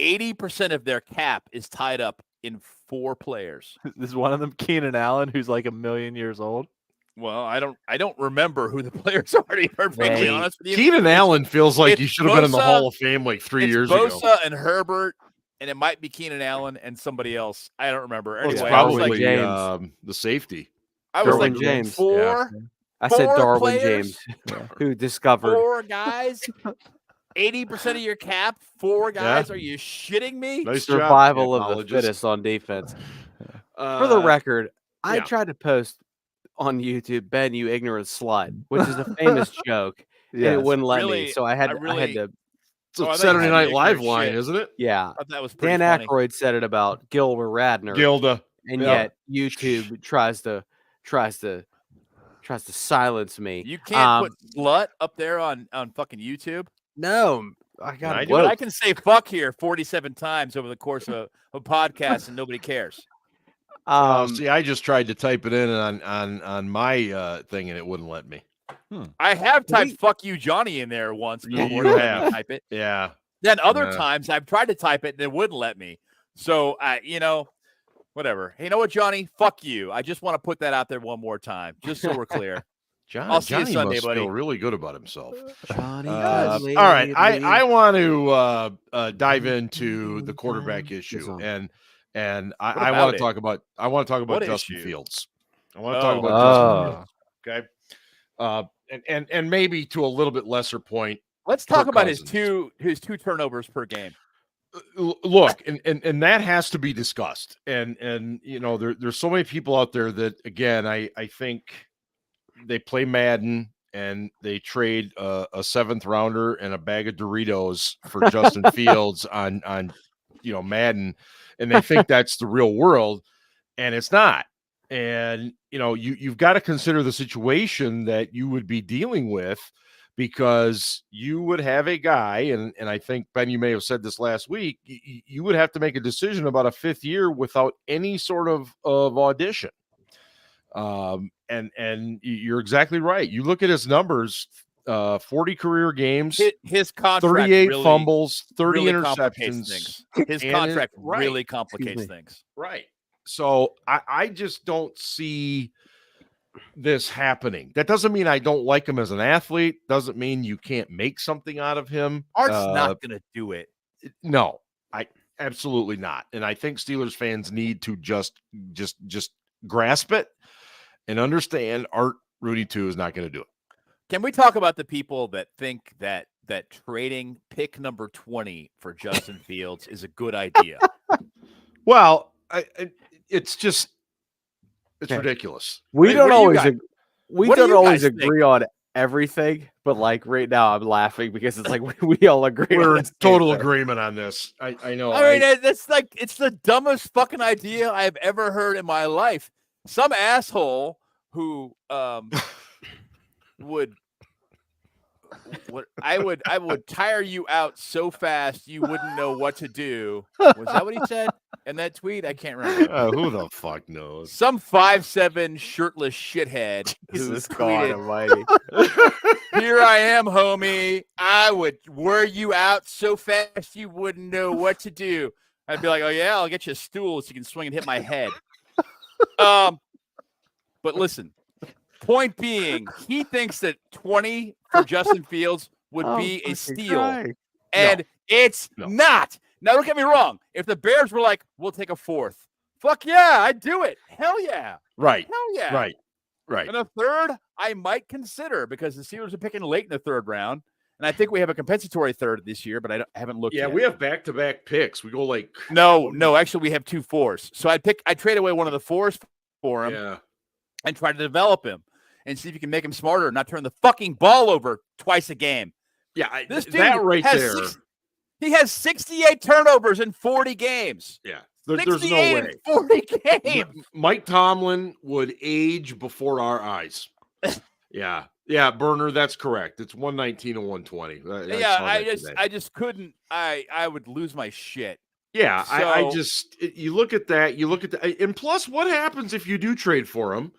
80% of their cap is tied up in 4 players. Is one of them Keenan Allen, who's like 1 million years old? Well, I don't remember who the players are, to be perfectly honest with you. Keenan Allen feels like he should have been in the Hall of Fame like 3 years ago. Bosa and Herbert, and it might be Keenan Allen and somebody else. I don't remember. Well, anyway, it's probably the safety. I was Darwin like James. 4. I said Darwin players, James, who discovered 4 guys. 80% of your cap, 4 guys. Are you shitting me? Nice survival job, of the fittest on defense. For the record, I tried to post on YouTube, Ben, you ignorant slut, which is a famous joke. And it wouldn't let me, so I had to It's a Saturday Night Live line, isn't it? Yeah. That was pretty Dan funny. Aykroyd said it about Gilda Radner. And yet YouTube tries to silence me. You can't put slut up there on fucking YouTube. No, I got it. I can say fuck here 47 times over the course of a podcast and nobody cares. See, I just tried to type it in on my thing and it wouldn't let me. I have typed "fuck you, Johnny" in there once. You have type it. Yeah. Then other times I've tried to type it and it wouldn't let me. So whatever. Hey, you know what, Johnny? Fuck you. I just want to put that out there one more time, just so we're clear. I'll see you Sunday, must buddy. Feel really good about himself. Johnny all right, I want to dive into the quarterback issue, and I want to talk about Justin Fields. I want to talk about Justin Fields. Okay, and maybe to a little bit lesser point. Let's talk about his two turnovers per game. Look, and that has to be discussed. And there's so many people out there that, again, I think they play Madden and they trade a 7th rounder and a bag of Doritos for Justin Fields on Madden, and they think that's the real world, and it's not. And you've got to consider the situation that you would be dealing with, because you would have a guy, and I think, Ben, you may have said this last week, you would have to make a decision about a 5th year without any sort of audition. And you're exactly right. You look at his numbers, 40 career games, his contract 38 really, fumbles, 30 really interceptions. His contract really complicates things. Right. So I just don't see this happening. That doesn't mean I don't like him as an athlete. Doesn't mean you can't make something out of him. Art's not going to do it. No, absolutely not. And I think Steelers fans need to just grasp it and understand Art Rooney 2 is not going to do it. Can we talk about the people that think that trading pick number 20 for Justin Fields is a good idea? Well, it's ridiculous. We don't always agree on everything, but like right now I'm laughing because it's like we all agree. We're in total agreement on this. I know. I mean, it's like it's the dumbest fucking idea I've ever heard in my life. Some asshole who I would tire you out so fast you wouldn't know what to do. Was that what he said in that tweet? I can't remember. Who the fuck knows? Some 5'7" shirtless shithead who's God Almighty. Here I am, homie. I would wear you out so fast you wouldn't know what to do. I'd be like, oh yeah, I'll get you a stool so you can swing and hit my head. But listen, point being, he thinks that 20 for Justin Fields would be a steal. And it's not. Now, don't get me wrong. If the Bears were like, we'll take a 4th, fuck yeah, I'd do it. Hell yeah. Right. Hell yeah. Right. And a 3rd, I might consider, because the Steelers are picking late in the 3rd round. And I think we have a compensatory 3rd this year, but I haven't looked yet. Yeah, we have back-to-back picks. We go like... No, actually, we have 2 4s. So I'd trade away one of the 4s for him and try to develop him and see if you can make him smarter and not turn the fucking ball over twice a game. Yeah, this dude that right there. He has 68 turnovers in 40 games. Yeah, there's no way. 40 games. Mike Tomlin would age before our eyes. Yeah, Burner, that's correct. It's 119 and 120. I just couldn't. I would lose my shit. Yeah, so, you look at that, and plus, what happens if you do trade for him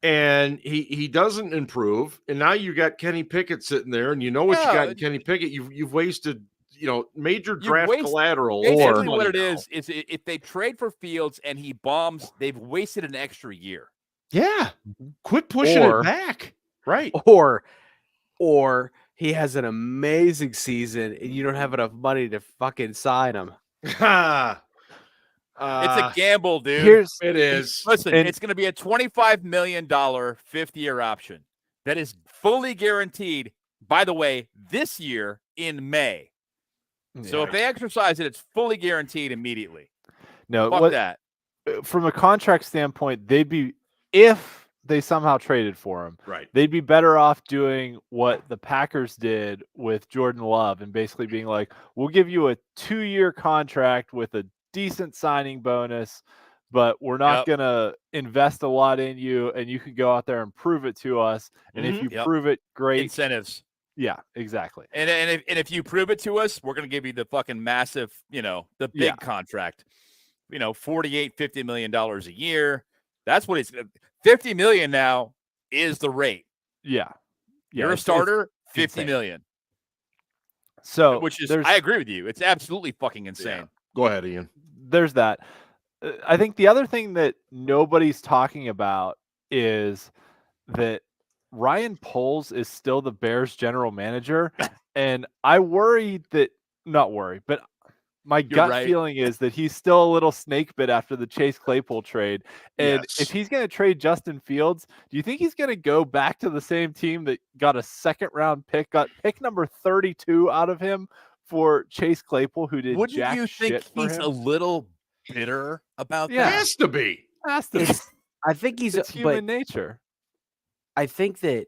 and he doesn't improve, and now you got Kenny Pickett sitting there, and you know what you got in Kenny Pickett, you've wasted major draft collateral. Basically, what it is if they trade for Fields and he bombs, they've wasted an extra year. Yeah, quit pushing it back, right? Or he has an amazing season, and you don't have enough money to fucking sign him. It's a gamble, dude. It is. Listen, it's going to be a $25 million 5th-year option that is fully guaranteed, by the way, this year in May. So if they exercise it, it's fully guaranteed immediately. No, fuck that. From a contract standpoint, they'd be, if they somehow traded for him. Right. They'd be better off doing what the Packers did with Jordan Love and basically being like, we'll give you a 2-year contract with a decent signing bonus, but we're not going to invest a lot in you, and you can go out there and prove it to us. And if you prove it, great. Incentives. Yeah, exactly. And if you prove it to us, we're going to give you the fucking massive, the big contract. $48-50 million a year. That's what it's $50 million now is the rate. Yeah. You're a starter, $50 million. So which is I agree with you. It's absolutely fucking insane. Yeah. Go ahead, Ian. There's that. I think the other thing that nobody's talking about is that Ryan Poles is still the Bears general manager. And I worry that, not worry, but my gut feeling is that he's still a little snake bit after the Chase Claypool trade. And if he's going to trade Justin Fields, do you think he's going to go back to the same team that got a second-round pick, got pick number 32 out of him for Chase Claypool, who did Wouldn't jack you shit think he's for him? a little bitter about Yeah. that? Has to be. I think he's it's human nature. I think that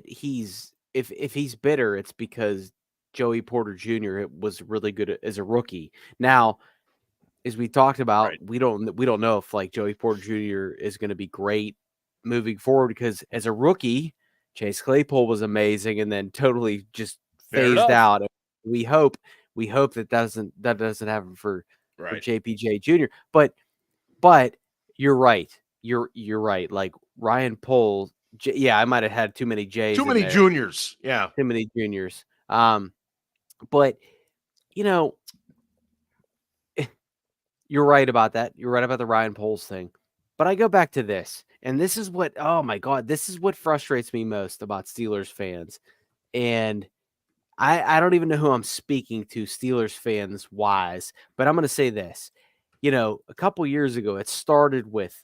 he's if he's bitter, it's because Joey Porter Jr. was really good as a rookie. Now, as we talked about, we don't know if like Joey Porter Jr. is going to be great moving forward, because as a rookie, Chase Claypool was amazing and then totally just phased out. We hope that doesn't happen for JPJ Jr. But you're right. You're right. Like Ryan Poles, I might have had too many J's. Too many juniors. Yeah. Too many juniors. But you're right about that. You're right about the Ryan Poles thing. But I go back to this, and this is what, oh my God, this is what frustrates me most about Steelers fans. And I don't even know who I'm speaking to, Steelers fans wise, but I'm going to say this. A couple years ago, it started with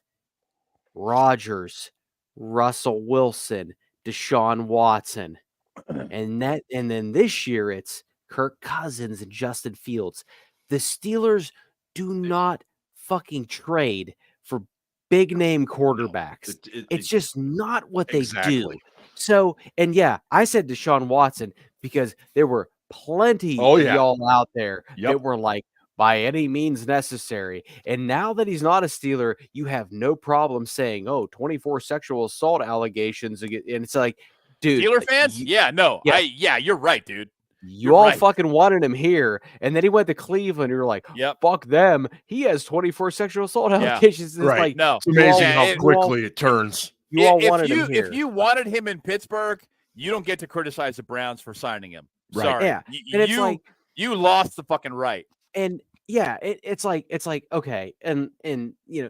Rodgers, Russell Wilson, Deshaun Watson. And then this year it's Kirk Cousins and Justin Fields. The Steelers do not fucking trade for big name quarterbacks. It's just not what they do. So, and I said Deshaun Watson because there were plenty of y'all out there that were like, by any means necessary. And now that he's not a Steeler, you have no problem saying, 24 sexual assault allegations. And it's like, dude. Steeler fans? You're right, dude. You all fucking wanted him here. And then he went to Cleveland. You're like, fuck them. He has 24 sexual assault allegations. It's like, no. It's amazing how quickly it turns. You all wanted him here. If you wanted him in Pittsburgh, you don't get to criticize the Browns for signing him. Right. Sorry. Yeah. And it's like, you lost the fucking right. And it's like okay, and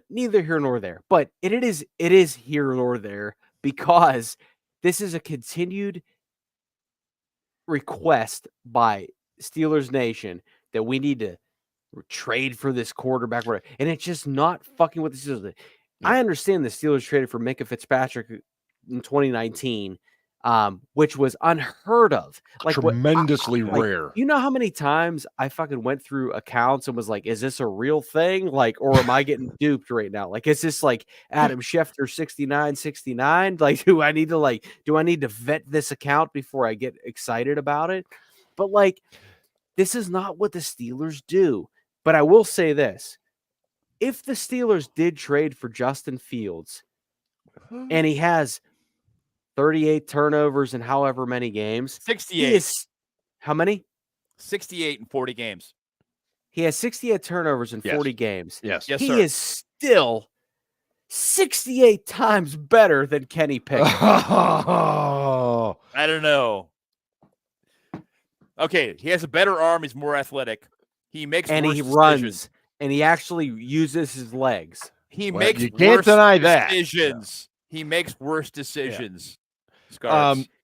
neither here nor there, but it is here nor there, because this is a continued request by Steelers Nation that we need to trade for this quarterback, and it's just not fucking what the Steelers did. I understand the Steelers traded for Minka Fitzpatrick in 2019. Which was unheard of, like tremendously rare. You know how many times I fucking went through accounts and was like, "Is this a real thing? Like, or am I getting duped right now? Like, is this like Adam Schefter 6969? Like, do I need to vet this account before I get excited about it?" But like, this is not what the Steelers do. But I will say this: if the Steelers did trade for Justin Fields, and he has 38 turnovers in however many games. 68. How many? 68 in 40 games. He has 68 turnovers in 40 games. Yes, he is still 68 times better than Kenny Pickett. I don't know. Okay, he has a better arm. He's more athletic. He makes and worse he decisions. runs, and he actually uses his legs. He makes you can't deny that. Decisions. He makes worse decisions.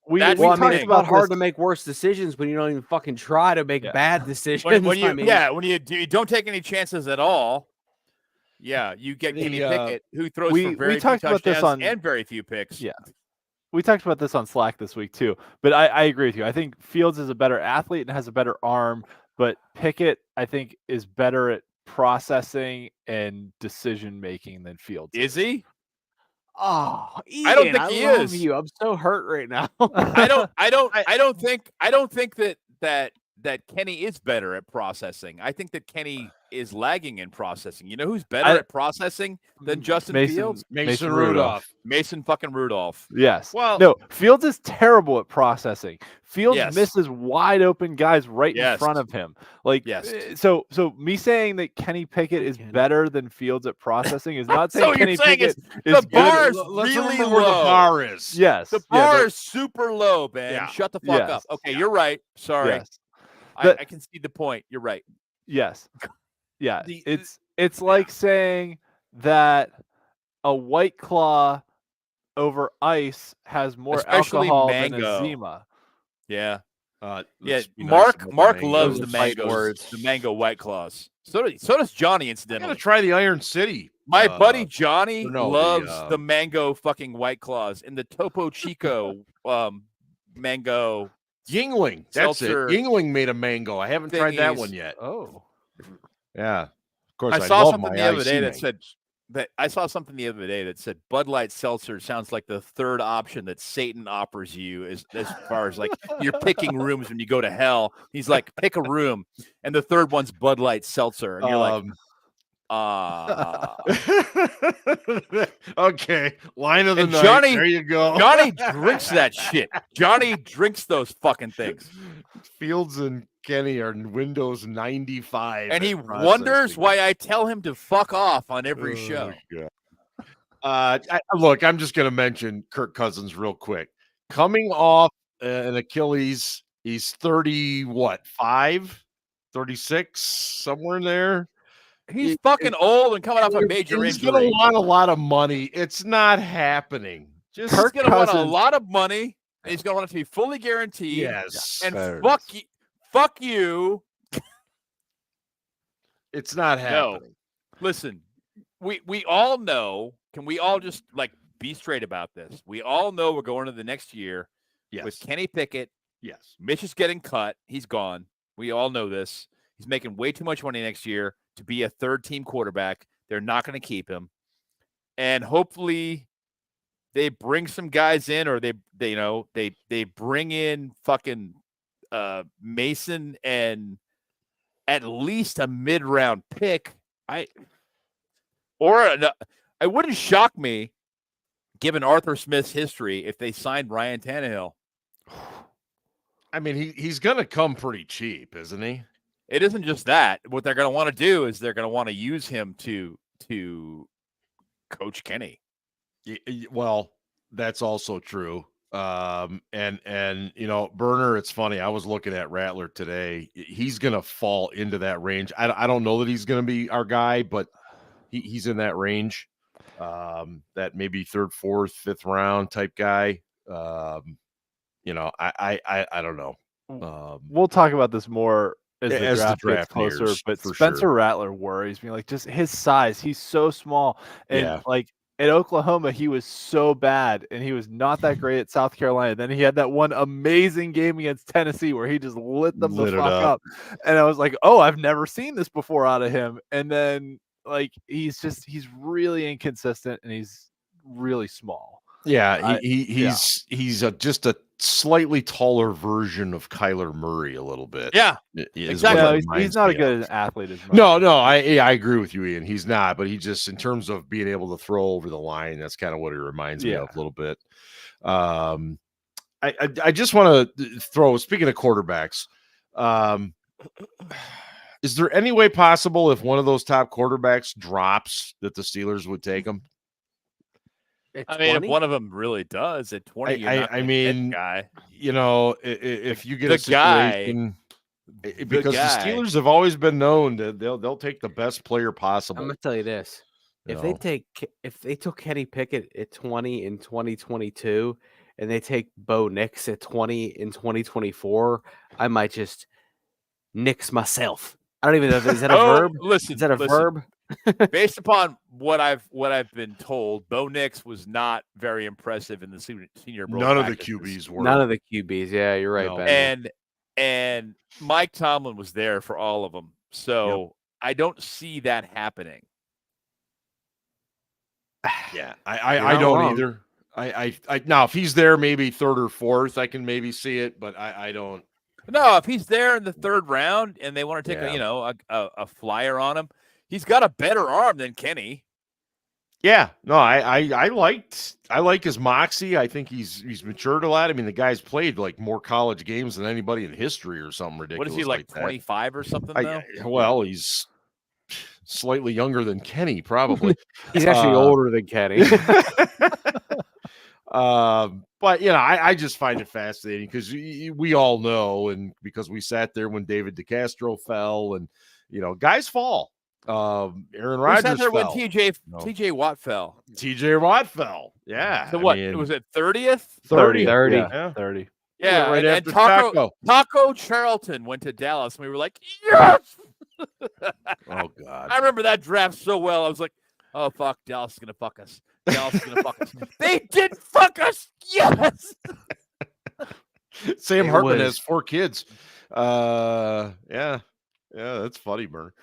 We talked about hard to make worse decisions when you don't even fucking try to make bad decisions. When you don't take any chances at all. Yeah, you get Kenny Pickett, who throws for very few touchdowns and very few picks. Yeah, we talked about this on Slack this week too. But I agree with you. I think Fields is a better athlete and has a better arm, but Pickett, I think, is better at processing and decision making than Fields. Is he? Oh, Ian, I don't think he love is. you. I'm so hurt right now. I don't think that Kenny is better at processing. I think that Kenny is lagging in processing. You know who's better at processing than Justin Fields? Mason Rudolph. Mason fucking Rudolph. Yes. Well, no, Fields is terrible at processing. Fields Yes. misses wide open guys right in Yes. front of him. Like, Yes. so me saying that Kenny Pickett is better than Fields at processing is not saying So Kenny you're saying Pickett the is bar good. is Let's really remember where the low. bar is. Yes. The Yeah, bar is super low, man. Yeah. Shut the fuck up. Yes. Okay, you're right. Sorry. Yes. I can see the point. You're right. Yes. Yeah. The- It's like saying that a White Claw over ice has more Especially alcohol mango. than a Zima. Yeah. Let's Yeah. be nice Mark about the Mark mangoes. loves the Those are fight mangoes, words. the mango White Claws. So does Johnny, I incidentally. gotta try the Iron City. My buddy Johnny no, loves the, the mango fucking White Claws and the Topo Chico mango. Yingling. That's seltzer it. Yingling made a mango. I haven't tried that thingies. one yet. Oh. Yeah. Of course, I I saw love something my the other IC day that mangoes. said that I saw something the other day that said Bud Light Seltzer sounds like the third option that Satan offers you as far as like you're picking rooms when you go to hell. He's like, pick a room, and the third one's Bud Light Seltzer, and you're like, okay, line of the And night. Johnny- there you go. Johnny drinks that shit. Johnny drinks those fucking things, Fields and Kenny are in Windows 95, and he at wonders processing. why I tell him to fuck off on every show. Look, I'm just going to mention Kirk Cousins real quick. Coming off an Achilles, he's 36, somewhere in there. He's fucking old and coming off a major He's injury. going to want a lot of money. It's not happening. Just He's going to want a Cousins- lot of money. And he's going to want it to be fully guaranteed. yes, And Fair fuck you. it's not happening. Listen, we all know. Can we all just like be straight about this? We all know we're going to the next year Yes, with Kenny Pickett. yes. Mitch is getting cut. He's gone. We all know this. He's making way too much money next year to be a third-team quarterback. They're not going to keep him. And hopefully they bring some guys in, or they bring in fucking Mason and at least a mid-round pick. It wouldn't shock me, given Arthur Smith's history, if they signed Ryan Tannehill. I mean, he's going to come pretty cheap, isn't he? It isn't just that. What they're going to want to do is they're going to want to use him to coach Kenny. Well, that's also true. And you know, Burner, it's funny. I was looking at Rattler today. He's going to fall into that range. I don't know that he's going to be our guy, but he's in that range. That maybe third, fourth, fifth round type guy. You know, I don't know. We'll talk about this more as the draft gets closer, nears, but for Spencer sure. Rattler worries me. Like, just his size, he's so small, and Yeah. like at Oklahoma, he was so bad, and he was not that great at South Carolina. Then he had that one amazing game against Tennessee where he just lit them the Lit it fuck up. up, and I was like, oh, I've never seen this before out of him. And then like he's really inconsistent, and he's really small. Yeah, he's just a slightly taller version of Kyler Murray a little bit. Yeah, is exactly. what No, it he's reminds not me a good of. athlete as much. No, I agree with you, Ian. He's not, but he just, in terms of being able to throw over the line, that's kind of what he reminds me of a little bit. I just want to throw, speaking of quarterbacks, is there any way possible if one of those top quarterbacks drops that the Steelers would take him? I mean, if one of them really does at 20, you're not gonna get the guy. You know, if you get The a situation, because the guy. Steelers have always been known that they'll take the best player possible. I'm gonna tell you this: if they took Kenny Pickett at 20 in 2022, and they take Bo Nix at 20 in 2024, I might just nix myself. I don't even know. Is that a verb? Listen, Is that a verb? Based upon what I've been told, Bo Nix was not very impressive in the Senior Bowl. None of the practices. QBs were. None of the QBs. Yeah, you're right, No. Ben. And Mike Tomlin was there for all of them. So I don't see that happening. Yeah, I don't either. I now if he's there, maybe third or fourth, I can maybe see it, but I don't. No, if he's there in the third round and they want to take a flyer on him, he's got a better arm than Kenny. Yeah, no, I like his moxie. I think he's matured a lot. I mean, the guy's played like more college games than anybody in history or something ridiculous. What is he like 25 or something now? Well, he's slightly younger than Kenny, probably. He's actually older than Kenny. But I just find it fascinating because we all know, and because we sat there when David DeCastro fell, and guys fall. Aaron Rodgers fell. When TJ Watt fell. TJ Watt fell. Yeah. So what? Was it 30th? 30. Yeah. 30. Yeah. Right and after Taco Charlton went to Dallas, and we were like, yes. Oh God. I remember that draft so well. I was like, oh fuck, Dallas is gonna fuck us. Dallas is gonna fuck us. They did fuck us. Yes. Sam Hartman has 4 kids. Yeah, that's funny, Burner.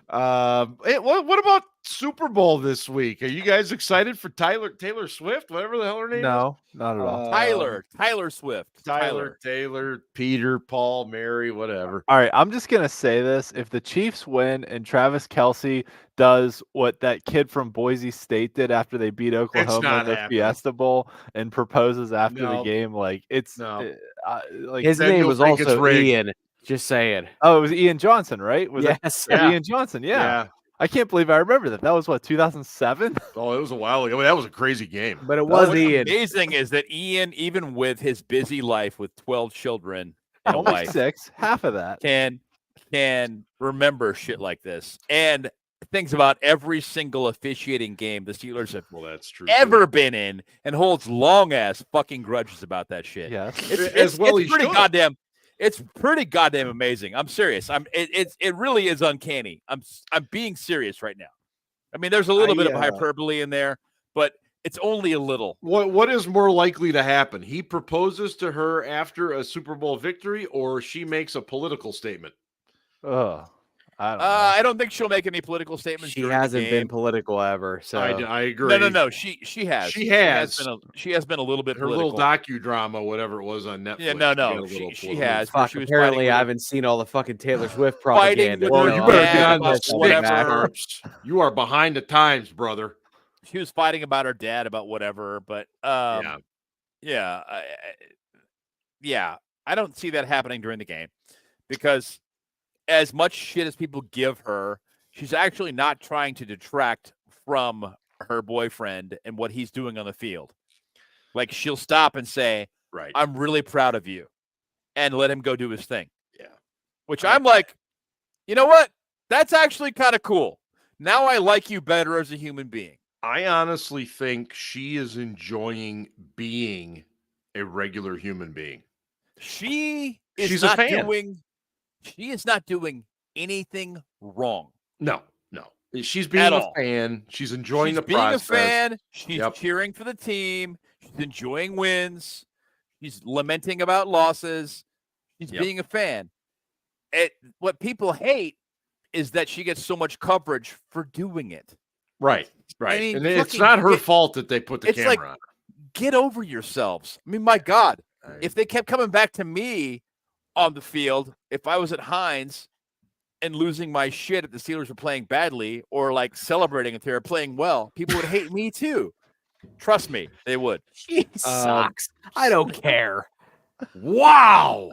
What about Super Bowl this week? Are you guys excited for Taylor Swift, whatever the hell her name is? No, not at all. Tyler Swift. Taylor, Peter, Paul, Mary, whatever. All right, I'm just gonna say this: if the Chiefs win and Travis Kelce does what that kid from Boise State did after they beat Oklahoma in the Fiesta Bowl and proposes after the game, like it's like his name was also Ian. Just saying. Oh, it was Ian Johnson, right? Yes. Ian Johnson. Yeah. I can't believe I remember that. That was what, 2007? Oh, it was a while ago. That was a crazy game. But it was Ian. What's amazing is that Ian, even with his busy life with 12 children and only a wife, 6, half of that, can remember shit like this and thinks about every single officiating game the Steelers have that's true, ever been in and holds long ass fucking grudges about that shit. Yeah, it's pretty goddamn amazing. I'm serious. It really is uncanny. I'm being serious right now. I mean, there's a little bit of hyperbole in there, but it's only a little. What is more likely to happen? He proposes to her after a Super Bowl victory, or she makes a political statement? I don't think she'll make any political statements. She hasn't been political ever, so I agree. No. She has. She has been a little bit. Her political. little docudrama, whatever it was on Netflix. Yeah, no. She has. Fuck, apparently, I haven't seen all the fucking Taylor Swift propaganda. Well, you better get on the sticks. You are behind the times, brother. She was fighting about her dad about whatever, but I don't see that happening during the game because as much shit as people give her, she's actually not trying to detract from her boyfriend and what he's doing on the field. Like, she'll stop and say, right, I'm really proud of you, and let him go do his thing. Yeah. Which I'm like, you know what? That's actually kind of cool. Now I like you better as a human being. I honestly think she is enjoying being a regular human being. She's a fan. She is not doing anything wrong. No. She's being a fan. She's enjoying the process. She's being a fan. She's cheering for the team. She's enjoying wins. She's lamenting about losses. She's being a fan. What people hate is that she gets so much coverage for doing it. Right. I mean, and it's not her fault that they put the camera on. Get over yourselves. I mean, my God, if they kept coming back to me on the field, if I was at Heinz and losing my shit if the Steelers were playing badly or like celebrating if they were playing well, people would hate me too. Trust me, they would. She sucks. I don't care. Wow.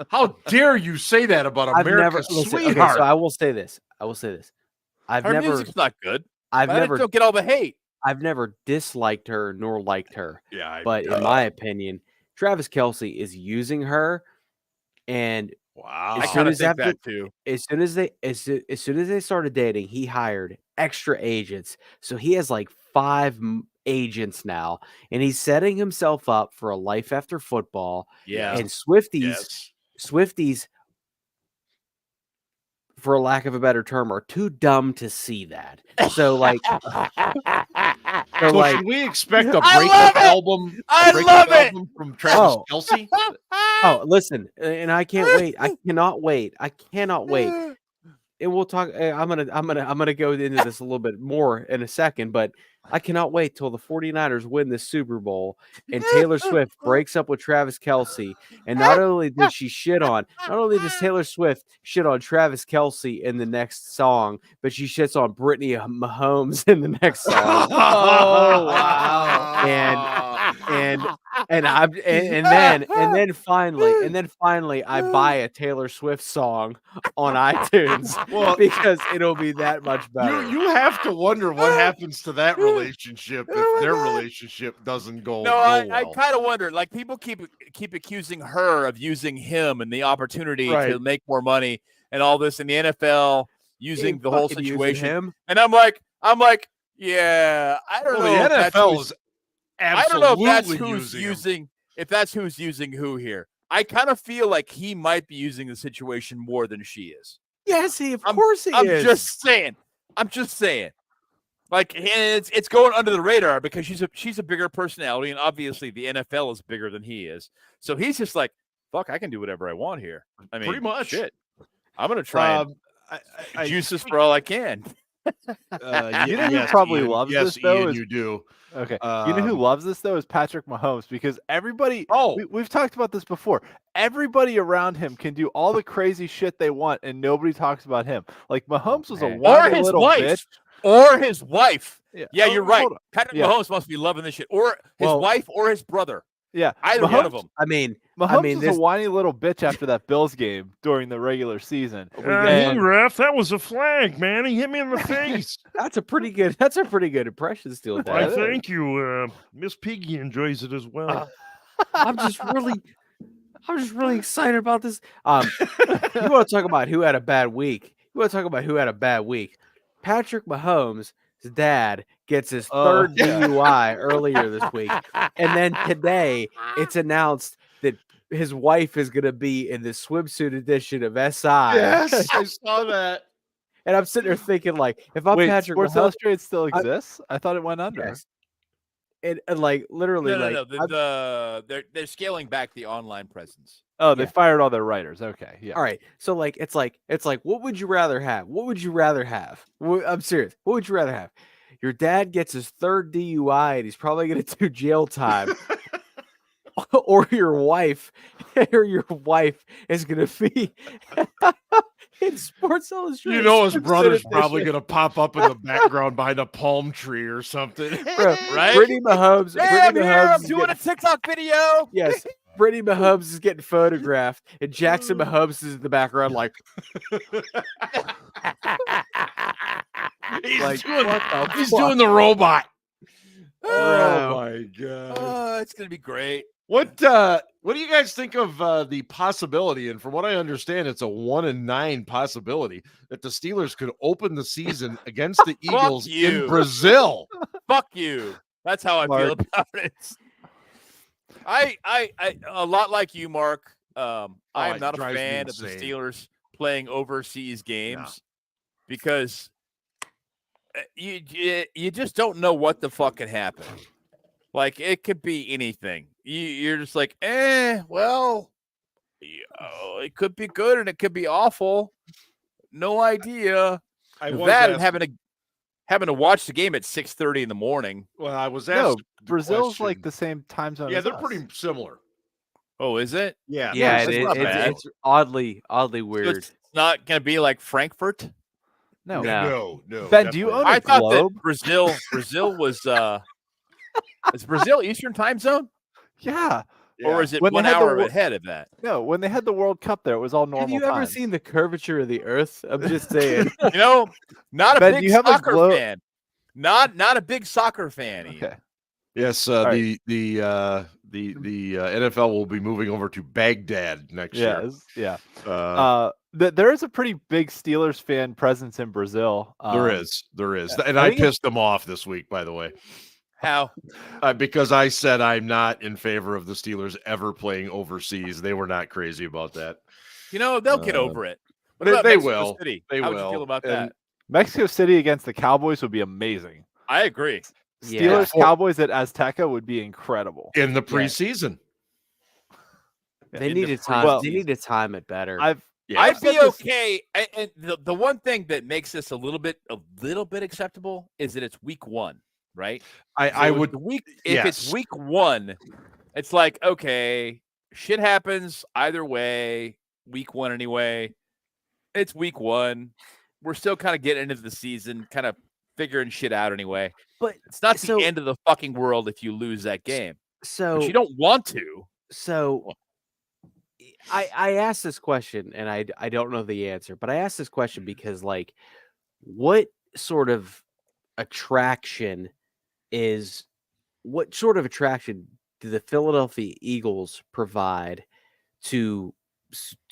How dare you say that about America's sweetheart? Okay, so I will say this. Her music's not good. Don't get all the hate. I've never disliked her nor liked her. Yeah, but in my opinion, Travis Kelce is using her. And wow, I kind of think that too. As soon as they started dating, he hired extra agents. So he has like 5 agents now, and he's setting himself up for a life after football. Yeah, and Swifties, for lack of a better term, are too dumb to see that. So like, should we expect a breakup album? Album from Travis Kelce? Oh, listen, and I can't wait. I cannot wait and we'll talk. I'm gonna go into this a little bit more in a second, but I cannot wait till the 49ers win this Super Bowl and Taylor Swift breaks up with Travis Kelce. And not only does Taylor Swift shit on Travis Kelce in the next song, but she shits on Brittany Mahomes in the next song. Oh wow! And then finally I buy a Taylor Swift song on iTunes because it'll be that much better. You have to wonder what happens to that relationship if their relationship doesn't go. No, well. I kind of wonder. Like people keep accusing her of using him and the opportunity to make more money and all this in the NFL using the whole situation. And I'm like, yeah, I don't know. The NFL is absolutely I don't know if that's who's using. If that's who's using who here. I kind of feel like he might be using the situation more than she is. Yes, of course he is. I'm just saying. Like, and it's going under the radar because she's a bigger personality, and obviously the NFL is bigger than he is. So he's just like, fuck, I can do whatever I want here. I mean, pretty much. Shit. I'm gonna try and juice this for all I can. You know who probably loves this though? You do. Okay. You know who loves this though is Patrick Mahomes, because everybody. We've talked about this before. Everybody around him can do all the crazy shit they want, and nobody talks about him. Like Mahomes was a whiny little bitch. Or his wife. Yeah, you're right. Patrick Mahomes must be loving this shit. Or his wife or his brother. Yeah. Either one of them. Mahomes was a whiny little bitch after that Bills game during the regular season. Ref, that was a flag, man. He hit me in the face. That's a pretty good impression still. I thank you. Miss Piggy enjoys it as well. I'm just really excited about this. You want to talk about who had a bad week? Patrick Mahomes' dad gets his third DUI earlier this week. And then today it's announced that his wife is going to be in the swimsuit edition of SI. Yes, I saw that. And I'm sitting there thinking, like, if I'm Patrick Sports Mahomes, Illustrated still exists? I thought it went under. Yes. And like literally, they're scaling back the online presence. Oh, they fired all their writers. Okay, yeah. All right. So like, it's like, what would you rather have? I'm serious. What would you rather have? Your dad gets his third DUI and he's probably going to do jail time, or your wife is going to be in Sports Illustrated. You know his brother's probably going to pop up in the background behind a palm tree or something. Bro, right? Brittany Mahomes. I'm doing a TikTok video. Yes. Brittany Mahomes is getting photographed, and Jackson Mahomes is in the background, like, he's doing the robot. Oh my god! Oh, it's gonna be great. What do you guys think of the possibility? And from what I understand, it's a 1-in-9 possibility that the Steelers could open the season against the Eagles in Brazil. Fuck you. That's how I feel about it. I a lot like you, Mark. I am not a fan of the Steelers playing overseas games because you just don't know what the fuck could happen. Like, it could be anything. You're just like, well, it could be good and it could be awful. No idea. And having to watch the game at 6:30 in the morning. Well, I was asked. Brazil's like the same time zone. Yeah, they're pretty similar. Oh, is it? Yeah. Yeah, it's oddly weird. So it's not going to be like Frankfurt? No. Ben, do you own a globe? I thought that Brazil was is Brazil Eastern time zone? Yeah. Or is it 1 hour ahead of that? No, when they had the World Cup there, it was all normal. Have you ever seen the curvature of the earth? I'm just saying. Not a big soccer fan. Not a big soccer fan. Okay. Yes, the NFL will be moving over to Baghdad next year. Yeah. There is a pretty big Steelers fan presence in Brazil. There is, and I pissed them off this week, by the way. How? Because I said I'm not in favor of the Steelers ever playing overseas. They were not crazy about that. They'll get over it. They will. City? They How will. would you feel about that? Mexico City against the Cowboys would be amazing. I agree. Steelers Cowboys at Azteca would be incredible in the preseason. They need to time. They need to time it better. Yeah. I'd be okay. And the one thing that makes this a little bit acceptable is that it's week 1, right? I would if it's week 1, it's like, okay, shit happens either way. Week 1 anyway. It's week 1. We're still kind of getting into the season, kind of figuring shit out anyway. But it's not the end of the fucking world if you lose that game. So but you don't want to. So I asked this question, and I don't know the answer, but I asked this question because, like, what sort of attraction do the Philadelphia Eagles provide to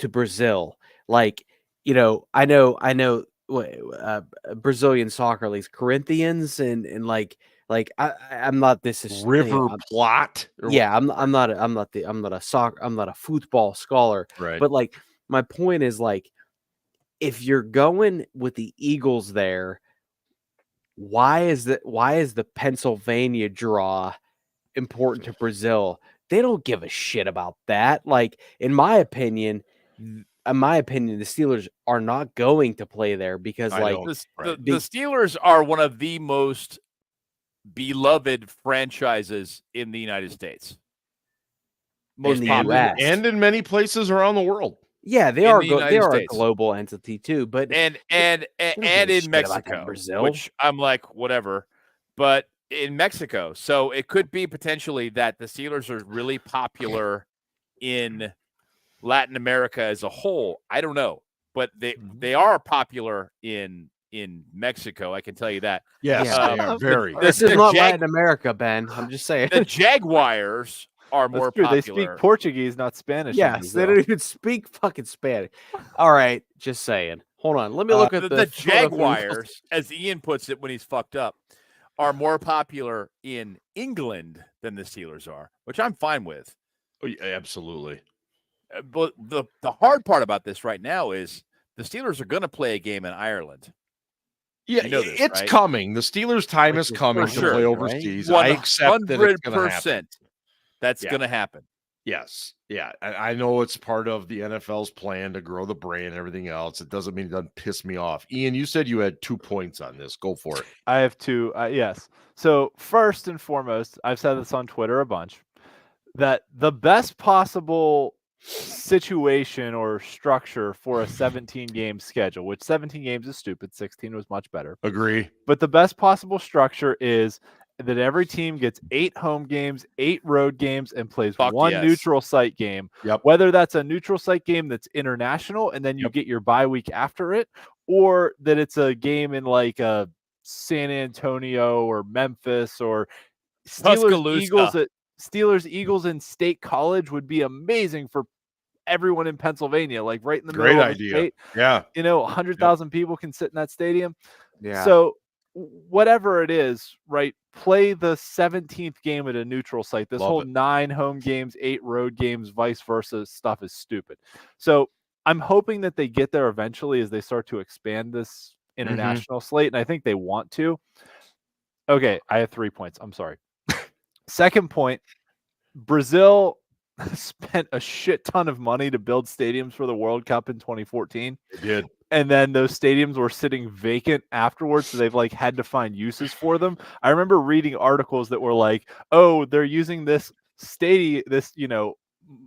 Brazil? Like, I know Brazilian soccer leagues, Corinthians, and like I'm not River Plate. Yeah, I'm not a football scholar. Right. But like my point is, like, if you're going with the Eagles there, why is the Pennsylvania draw important to Brazil? They don't give a shit about that. Like, in my opinion, the Steelers are not going to play there because the Steelers are one of the most beloved franchises in the United States. Most popular, and in many places around the world. Yeah, they are a global entity too, but and in Mexico, Brazil, which I'm like, whatever. But in Mexico, so it could be potentially that the Steelers are really popular in Latin America as a whole. I don't know, but they are popular in Mexico. I can tell you that. Yes, they are very. This is not Latin America, Ben. I'm just saying. The Jaguars are more popular. They speak Portuguese, not Spanish. Yes, they don't even speak fucking Spanish. All right, just saying. Hold on. Let me look at the Jaguars, as Ian puts it when he's fucked up, are more popular in England than the Steelers are, which I'm fine with. Oh, yeah, absolutely. But the hard part about this right now is the Steelers are going to play a game in Ireland. Yeah, it's right? coming. The Steelers' time is coming to play overseas. Right? I accept that it's going to happen. That's going to happen. Yes. Yeah. I know it's part of the NFL's plan to grow the brand and everything else. It doesn't mean it doesn't piss me off. Ian, you said you had 2 points on this. Go for it. I have 2. Yes. So first and foremost, I've said this on Twitter a bunch, that the best possible situation or structure for a 17-game schedule, which 17 games is stupid, 16 was much better. Agree. But the best possible structure is that every team gets 8 home games, 8 road games, and plays one neutral site game. Yep. Whether that's a neutral site game that's international and then you get your bye week after it, or that it's a game in like a San Antonio or Memphis or Steelers Eagles in State College would be amazing for everyone in Pennsylvania, like right in the middle of the state. Yeah. 100,000 people can sit in that stadium. Yeah. So whatever it is, right, play the 17th game at a neutral site. This whole 9 home games, 8 road games, vice versa stuff is stupid. So I'm hoping that they get there eventually as they start to expand this international slate, and I think they want to. Okay, I have 3 points. I'm sorry. Second point, Brazil spent a shit ton of money to build stadiums for the World Cup in 2014. They did. And then those stadiums were sitting vacant afterwards, so they've like had to find uses for them. I remember reading articles that were like, "Oh, they're using this stadium, this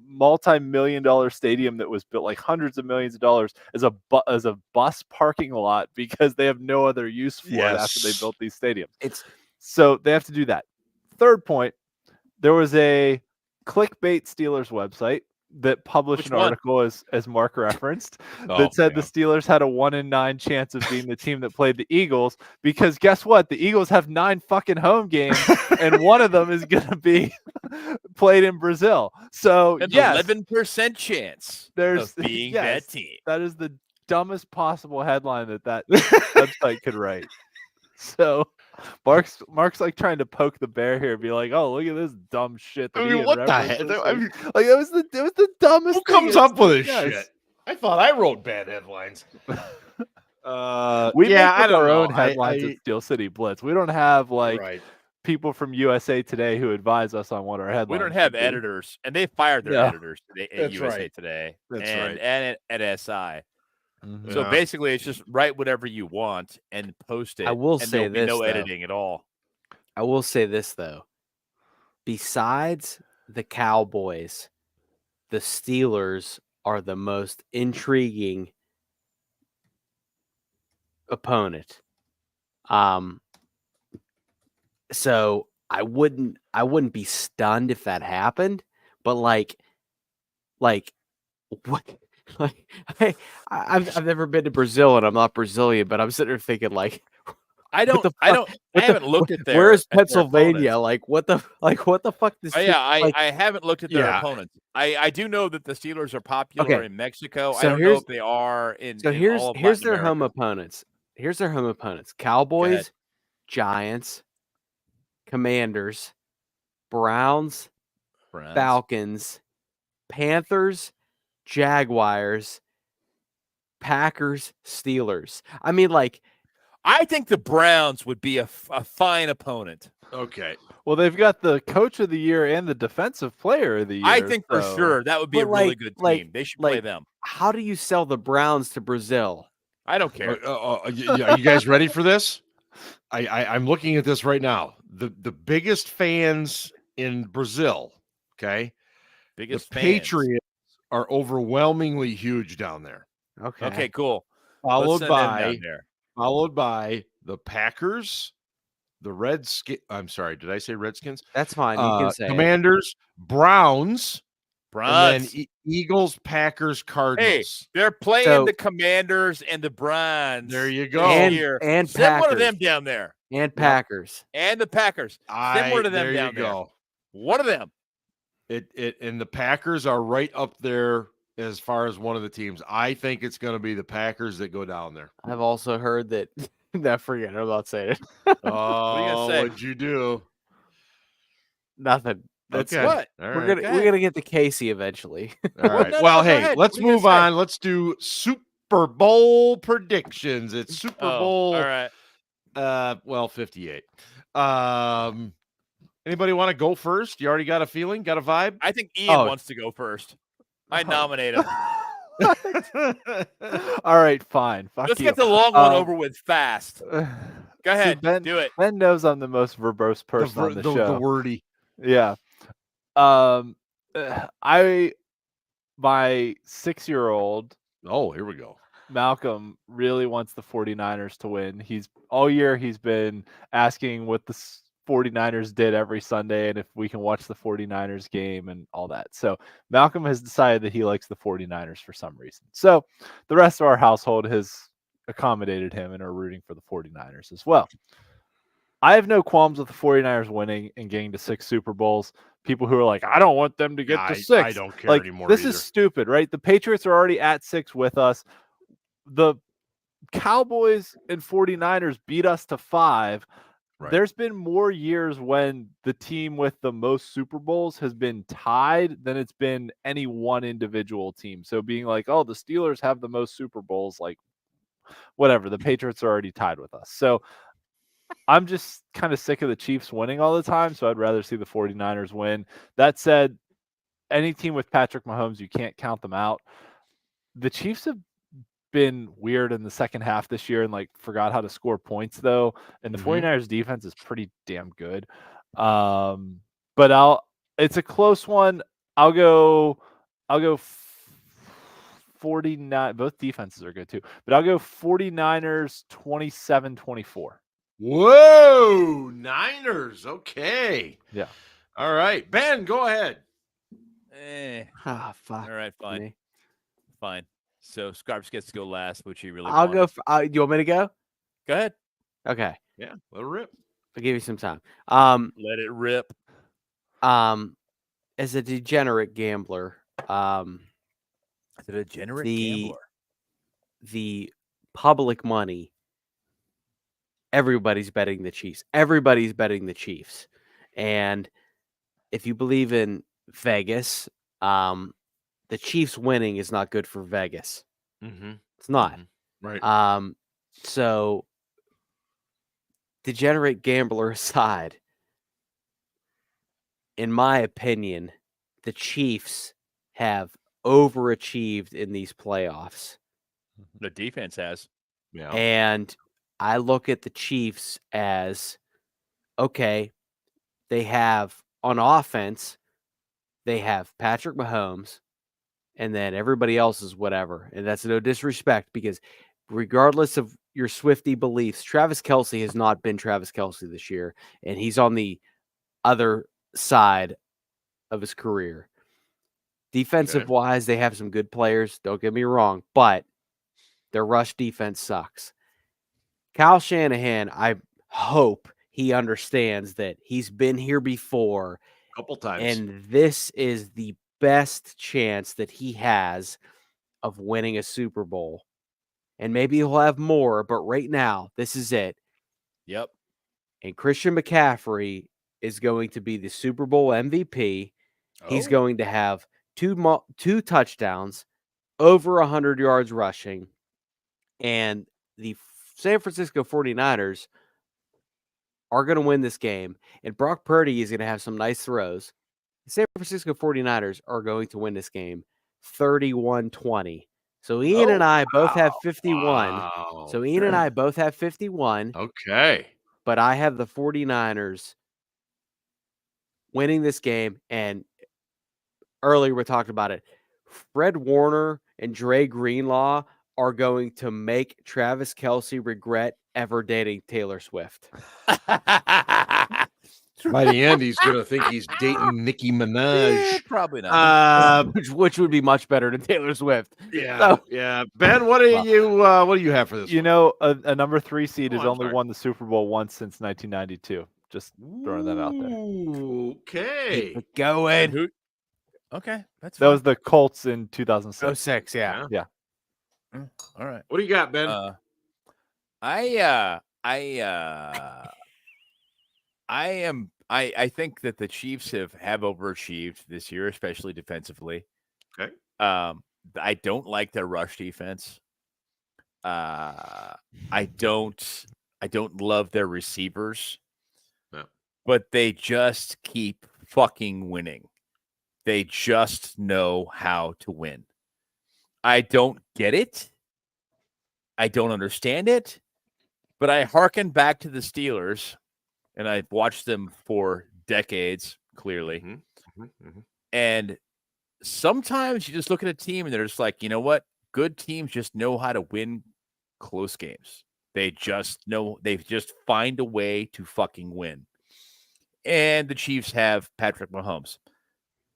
multi-million-dollar stadium that was built like hundreds of millions of dollars as a bus parking lot because they have no other use for it after they built these stadiums." So they have to do that. Third point, there was a clickbait Steelers website that published an article, as Mark referenced, that said the Steelers had a 1 in 9 chance of being the team that played the Eagles, because guess what? The Eagles have 9 fucking home games, and one of them is going to be played in Brazil. So, an 11% chance of being that team. That is the dumbest possible headline that website could write. So Mark's like trying to poke the bear here and be like, "Oh, look at this dumb shit." I mean, what the heck? Like it was the dumbest. Who comes up with this shit? I thought I wrote bad headlines. We make our own headlines at Steel City Blitz. We don't have people from USA Today who advise us on what our headlines. We don't have should be. editors, and they fired their editors today at That's USA right. Today. That's and, right. And at SI. Mhm. So Yeah. basically, it's just write whatever you want and post it. I will and say there'll be this, no though. editing at all. I will say this, though. Besides the Cowboys, the Steelers are the most intriguing opponent. So I wouldn't be stunned if that happened, but like what? Like I've never been to Brazil and I'm not Brazilian, but I'm sitting there thinking like, I haven't looked at their. Where's at their Pennsylvania? opponents. Like what the fuck? This Oh, yeah, like, I haven't looked at their Yeah. opponents. I do know that the Steelers are popular Okay. in Mexico. So I don't know if they are in. So in here's all of here's Latin their home America. opponents. Here's their home opponents: Cowboys, Giants, Commanders, Browns, Browns. Falcons, Panthers, Jaguars, Packers, Steelers. I mean, like, I think the Browns would be a fine opponent. Okay. Well, they've got the coach of the year and the defensive player of the year. I think for so- sure that would be a But, really like- good team. like- They should play like- them. how do you sell the Browns to Brazil? I don't care. Are you guys ready for this? I'm looking at this right now. The biggest fans in Brazil, okay? Biggest the fans. Patriots are overwhelmingly huge down there. Okay, cool. Followed Let's send them by down there. the Packers, the Redskins. I'm sorry, did I say Redskins? That's fine. You can say it. Commanders, Browns, Browns. and then Eagles, Packers, Cardinals. They're playing So- the Commanders and the Browns. There you this go. year. and Send one of Packers. them down there. and Packers. And the Packers. Send one of them there down you there. go. One of them. It and the Packers are right up there as far as one of the teams. I think it's going to be the Packers that go down there. I've also heard that. No, forget it. I'm not saying it. Oh, say? what'd you do? Nothing. That's Okay. What? All We're right. gonna Go we're ahead. gonna get to Casey eventually. All right. no, Well, go hey, ahead. let's What are you move gonna say? on. Let's do Super Bowl predictions. It's Super Bowl. All right. 58. Anybody want to go first? You already got a feeling? Got a vibe? I think Ian Oh. wants to go first. I nominate him. All right, fine. Fuck Let's you. get the long one Um, over with fast. Go ahead. Ben, Do it. Ben knows I'm the most verbose person on the show. The wordy. Yeah. My 6-year-old Oh, here we go. Malcolm really wants the 49ers to win. All year he's been asking what the 49ers did every Sunday and if we can watch the 49ers game and all that. So Malcolm has decided that he likes the 49ers for some reason. So the rest of our household has accommodated him and are rooting for the 49ers as well. I have no qualms with the 49ers winning and getting to 6 Super Bowls. People who are like, I don't want them to get to 6. I don't care anymore. This either. is stupid, right? The Patriots are already at 6 with us. The Cowboys and 49ers beat us to 5. Right. There's been more years when the team with the most Super Bowls has been tied than it's been any one individual team. So being like, oh, the Steelers have the most Super Bowls, like whatever. The Patriots are already tied with us. So I'm just kind of sick of the Chiefs winning all the time. So I'd rather see the 49ers win. That said, any team with Patrick Mahomes, you can't count them out. The Chiefs have been weird in the second half this year and like forgot how to score points though. And the 49ers defense is pretty damn good. But it's a close one. I'll go 49. Both defenses are good too, but I'll go 49ers 27-24. Whoa, Niners. Okay. Yeah. All right. Ben, go ahead. Ah, fuck. All right, fine. me. Fine. So Scarps gets to go last, which he really I'll wanted. go. You want me to go? Go ahead. Okay, Yeah, let it rip. I'll give you some time. Let it rip. As a degenerate gambler, Is it a degenerate gambler? the public money, everybody's betting the Chiefs. Everybody's betting the Chiefs. And if you believe in Vegas, the Chiefs winning is not good for Vegas. Mm-hmm. It's not. Right. So degenerate gambler aside, in my opinion, the Chiefs have overachieved in these playoffs. The defense has. Yeah. And I look at the Chiefs as, okay, they have on offense, they have Patrick Mahomes, and then everybody else is whatever. And that's no disrespect, because regardless of your Swiftie beliefs, Travis Kelce has not been Travis Kelce this year, and he's on the other side of his career. Defensive wise, they have some good players, don't get me wrong, but their rush defense sucks. Kyle Shanahan, I hope he understands that he's been here before A couple times. and this is the best chance that he has of winning a Super Bowl. And maybe he'll have more, but right now, this is it. Yep. And Christian McCaffrey is going to be the Super Bowl MVP. He's going to have two touchdowns, over 100 yards rushing, and the San Francisco 49ers are going to win this game, and Brock Purdy is going to have some nice throws. The San Francisco 49ers are going to win this game 31-20. So Ian and I both have 51. Wow. So Ian and I both have 51. Okay. But I have the 49ers winning this game. And earlier we talked about it. Fred Warner and Dre Greenlaw are going to make Travis Kelce regret ever dating Taylor Swift. By the end, he's going to think he's dating Nicki Minaj. Probably not. Which would be much better than Taylor Swift. Yeah, yeah. Ben, what do you have for this? You know, a number 3 seed has I'm only sorry. won the Super Bowl once since 1992. Just throwing that out there. Okay. Going. Okay, that's That fine. was the Colts in 2006. 06, yeah. All right. What do you got, Ben? I think that the Chiefs have overachieved this year, especially defensively. Okay. I don't like their rush defense. I don't love their receivers. No. But they just keep fucking winning. They just know how to win. I don't get it. I don't understand it. But I hearken back to the Steelers, and I've watched them for decades, clearly. And sometimes you just look at a team and they're just like, you know what? Good teams just know how to win close games. They just find a way to fucking win. And the Chiefs have Patrick Mahomes.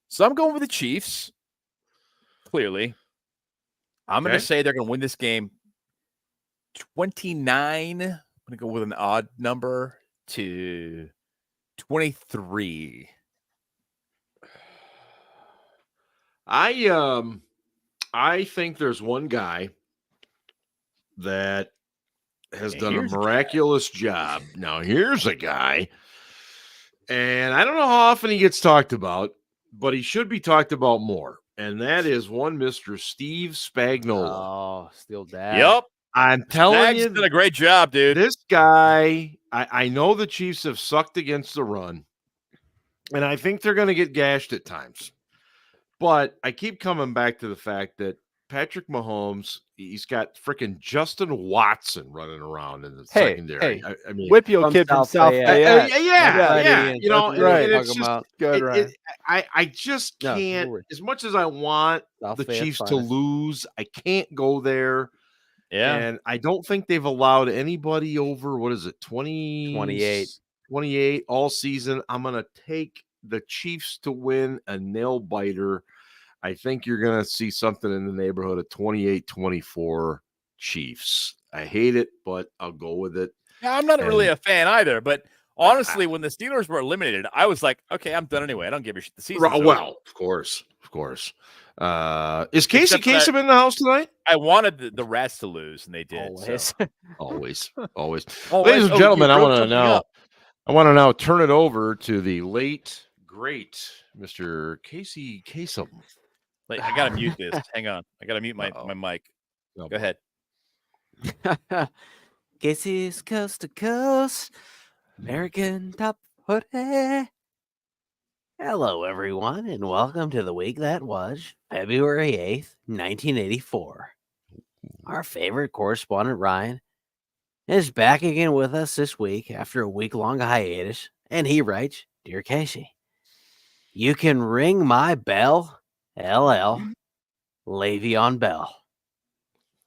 So I'm going with the Chiefs, clearly. I'm going to say they're going to win this game 29. I'm going to go with an odd number to 23. I think there's one guy that has done a miraculous job. Now, here's a guy, and I don't know how often he gets talked about, but he should be talked about more, and that is one Mr. Steve Spagnuolo. Oh, still dad. Yep. I'm telling you, did a great job, dude. This guy, I know the Chiefs have sucked against the run, and I think they're going to get gashed at times. But I keep coming back to the fact that Patrick Mahomes, he's got freaking Justin Watson running around in the secondary. Hey, I mean, Whippio kid from South Fayette. Yeah. You know, right. it's just, Good, I just can't, as much as I want the Chiefs to lose, I can't go there. Yeah. And I don't think they've allowed anybody over, 28 all season. I'm going to take the Chiefs to win a nail biter. I think you're going to see something in the neighborhood of 28-24 Chiefs. I hate it, but I'll go with it. Yeah, I'm not really a fan either, but honestly, when the Steelers were eliminated, I was like, okay, I'm done anyway. I don't give a shit. The season's over. Well, of course. Is Casey Kasem in the house tonight? I wanted the Rats to lose, and they did. Always. Ladies and gentlemen, I want to now turn it over to the late, great Mr. Casey Kasem. I got to mute this. Hang on. I got to mute my mic. Go ahead. Casey's coast to coast, American top 40. Hello, everyone, and welcome to the week that was February 8th, 1984. Our favorite correspondent, Ryan, is back again with us this week after a week-long hiatus, and he writes, Dear Casey, you can ring my bell, LL, Le'Veon Bell.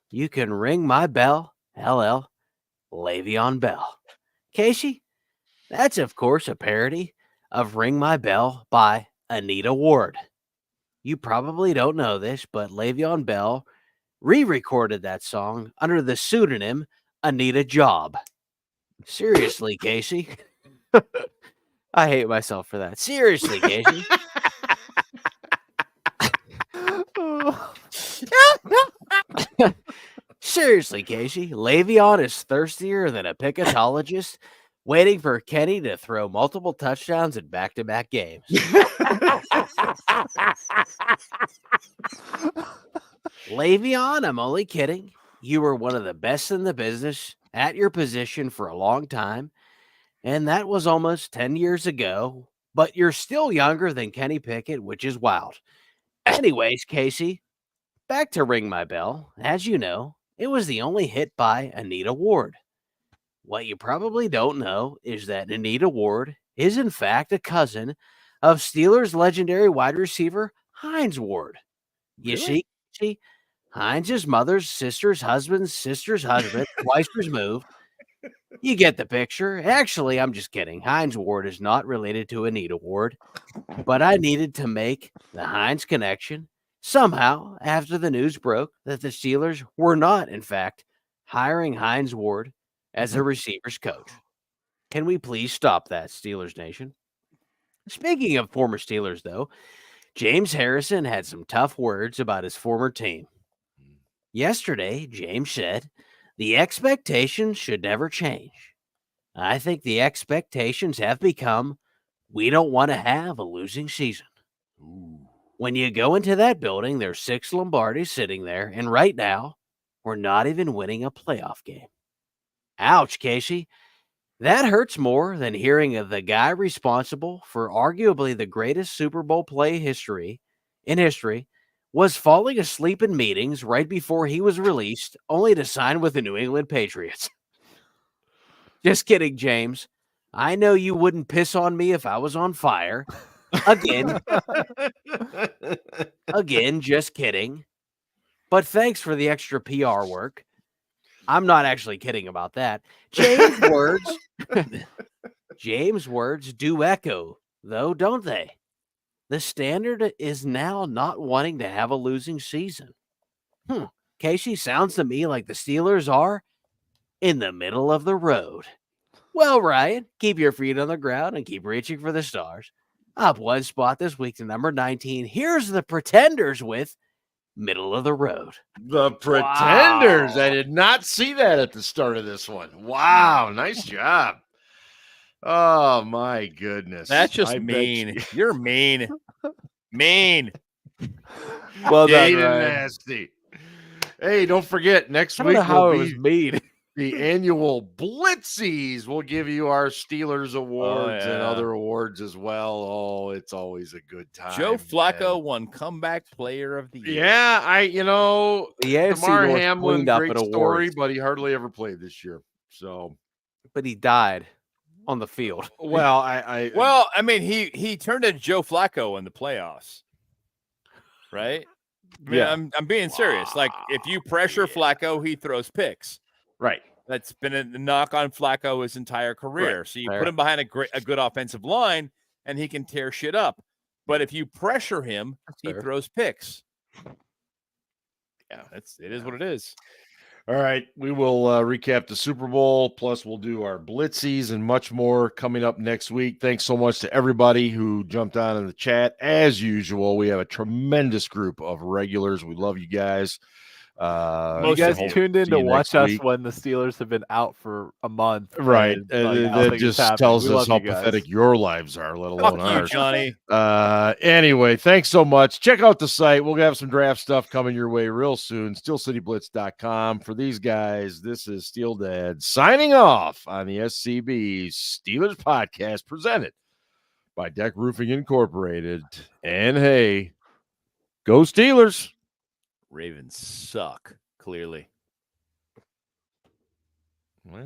You can ring my bell, LL, Le'Veon Bell. Casey, that's of course a parody of Ring My Bell by Anita Ward. You probably don't know this, but Le'Veon Bell re-recorded that song under the pseudonym Anita Job. Seriously, Casey. I hate myself for that. Seriously, Casey. Seriously, Casey. Le'Veon is thirstier than a picketologist waiting for Kenny to throw multiple touchdowns in back-to-back games. Le'Veon, I'm only kidding. You were one of the best in the business at your position for a long time, and that was almost 10 years ago, but you're still younger than Kenny Pickett, which is wild. Anyways, Casey, back to Ring My Bell. As you know, it was the only hit by Anita Ward. What you probably don't know is that Anita Ward is in fact a cousin of Steelers legendary wide receiver Hines Ward. You see, Hines' mother's sister's husband's sister's husband, twice removed. You get the picture. Actually, I'm just kidding. Hines Ward is not related to Anita Ward, but I needed to make the Hines connection somehow after the news broke that the Steelers were not, in fact, hiring Hines Ward as a receivers coach. Can we please stop that, Steelers Nation? Speaking of former Steelers, though, James Harrison had some tough words about his former team. Yesterday, James said, the expectations should never change. I think the expectations have become, we don't want to have a losing season. Ooh. When you go into that building, there's 6 Lombardis sitting there, and right now, we're not even winning a playoff game. Ouch, Casey. That hurts more than hearing of the guy responsible for arguably the greatest Super Bowl play in history was falling asleep in meetings right before he was released, only to sign with the New England Patriots. Just kidding, James. I know you wouldn't piss on me if I was on fire. Again, just kidding. But thanks for the extra PR work. I'm not actually kidding about that. James' words do echo, though, don't they? The standard is now not wanting to have a losing season. Casey, sounds to me like the Steelers are in the middle of the road. Well, Ryan, keep your feet on the ground and keep reaching for the stars. Up one spot this week to number 19. Here's the Pretenders with Middle of the Road. The Pretenders. Wow. I did not see that at the start of this one. Wow. Nice job. Oh, my goodness. That's just mean. You're mean. Mean. Well done, Ryan. Nasty. Hey, don't forget, next week how it was mean. The annual Blitzies. We'll give you our Steelers awards and other awards as well. Oh, it's always a good time. Joe Flacco won comeback player of the year. Yeah, the AFC Damar North Hamlin, up great at story, awards. but he hardly ever played this year. So, but he died on the field. Well, I mean, he turned into Joe Flacco in the playoffs, right? I mean, I'm being serious. Like, if you pressure Flacco, he throws picks. Right. That's been a knock on Flacco his entire career. Right. So you put him behind a good offensive line, and he can tear shit up. But if you pressure him, he throws picks. Yeah, it is what it is. All right, we will recap the Super Bowl, plus we'll do our Blitzies and much more coming up next week. Thanks so much to everybody who jumped on in the chat. As usual, we have a tremendous group of regulars. We love you guys. You guys tuned in to watch us when the Steelers have been out for a month. Right. That just tells us how pathetic your lives are, let alone ours. Johnny. Anyway, thanks so much. Check out the site. We'll have some draft stuff coming your way real soon. SteelCityBlitz.com. For these guys, this is Steel Dad signing off on the SCB Steelers podcast presented by Deck Roofing Incorporated. And hey, go Steelers. Ravens suck, clearly.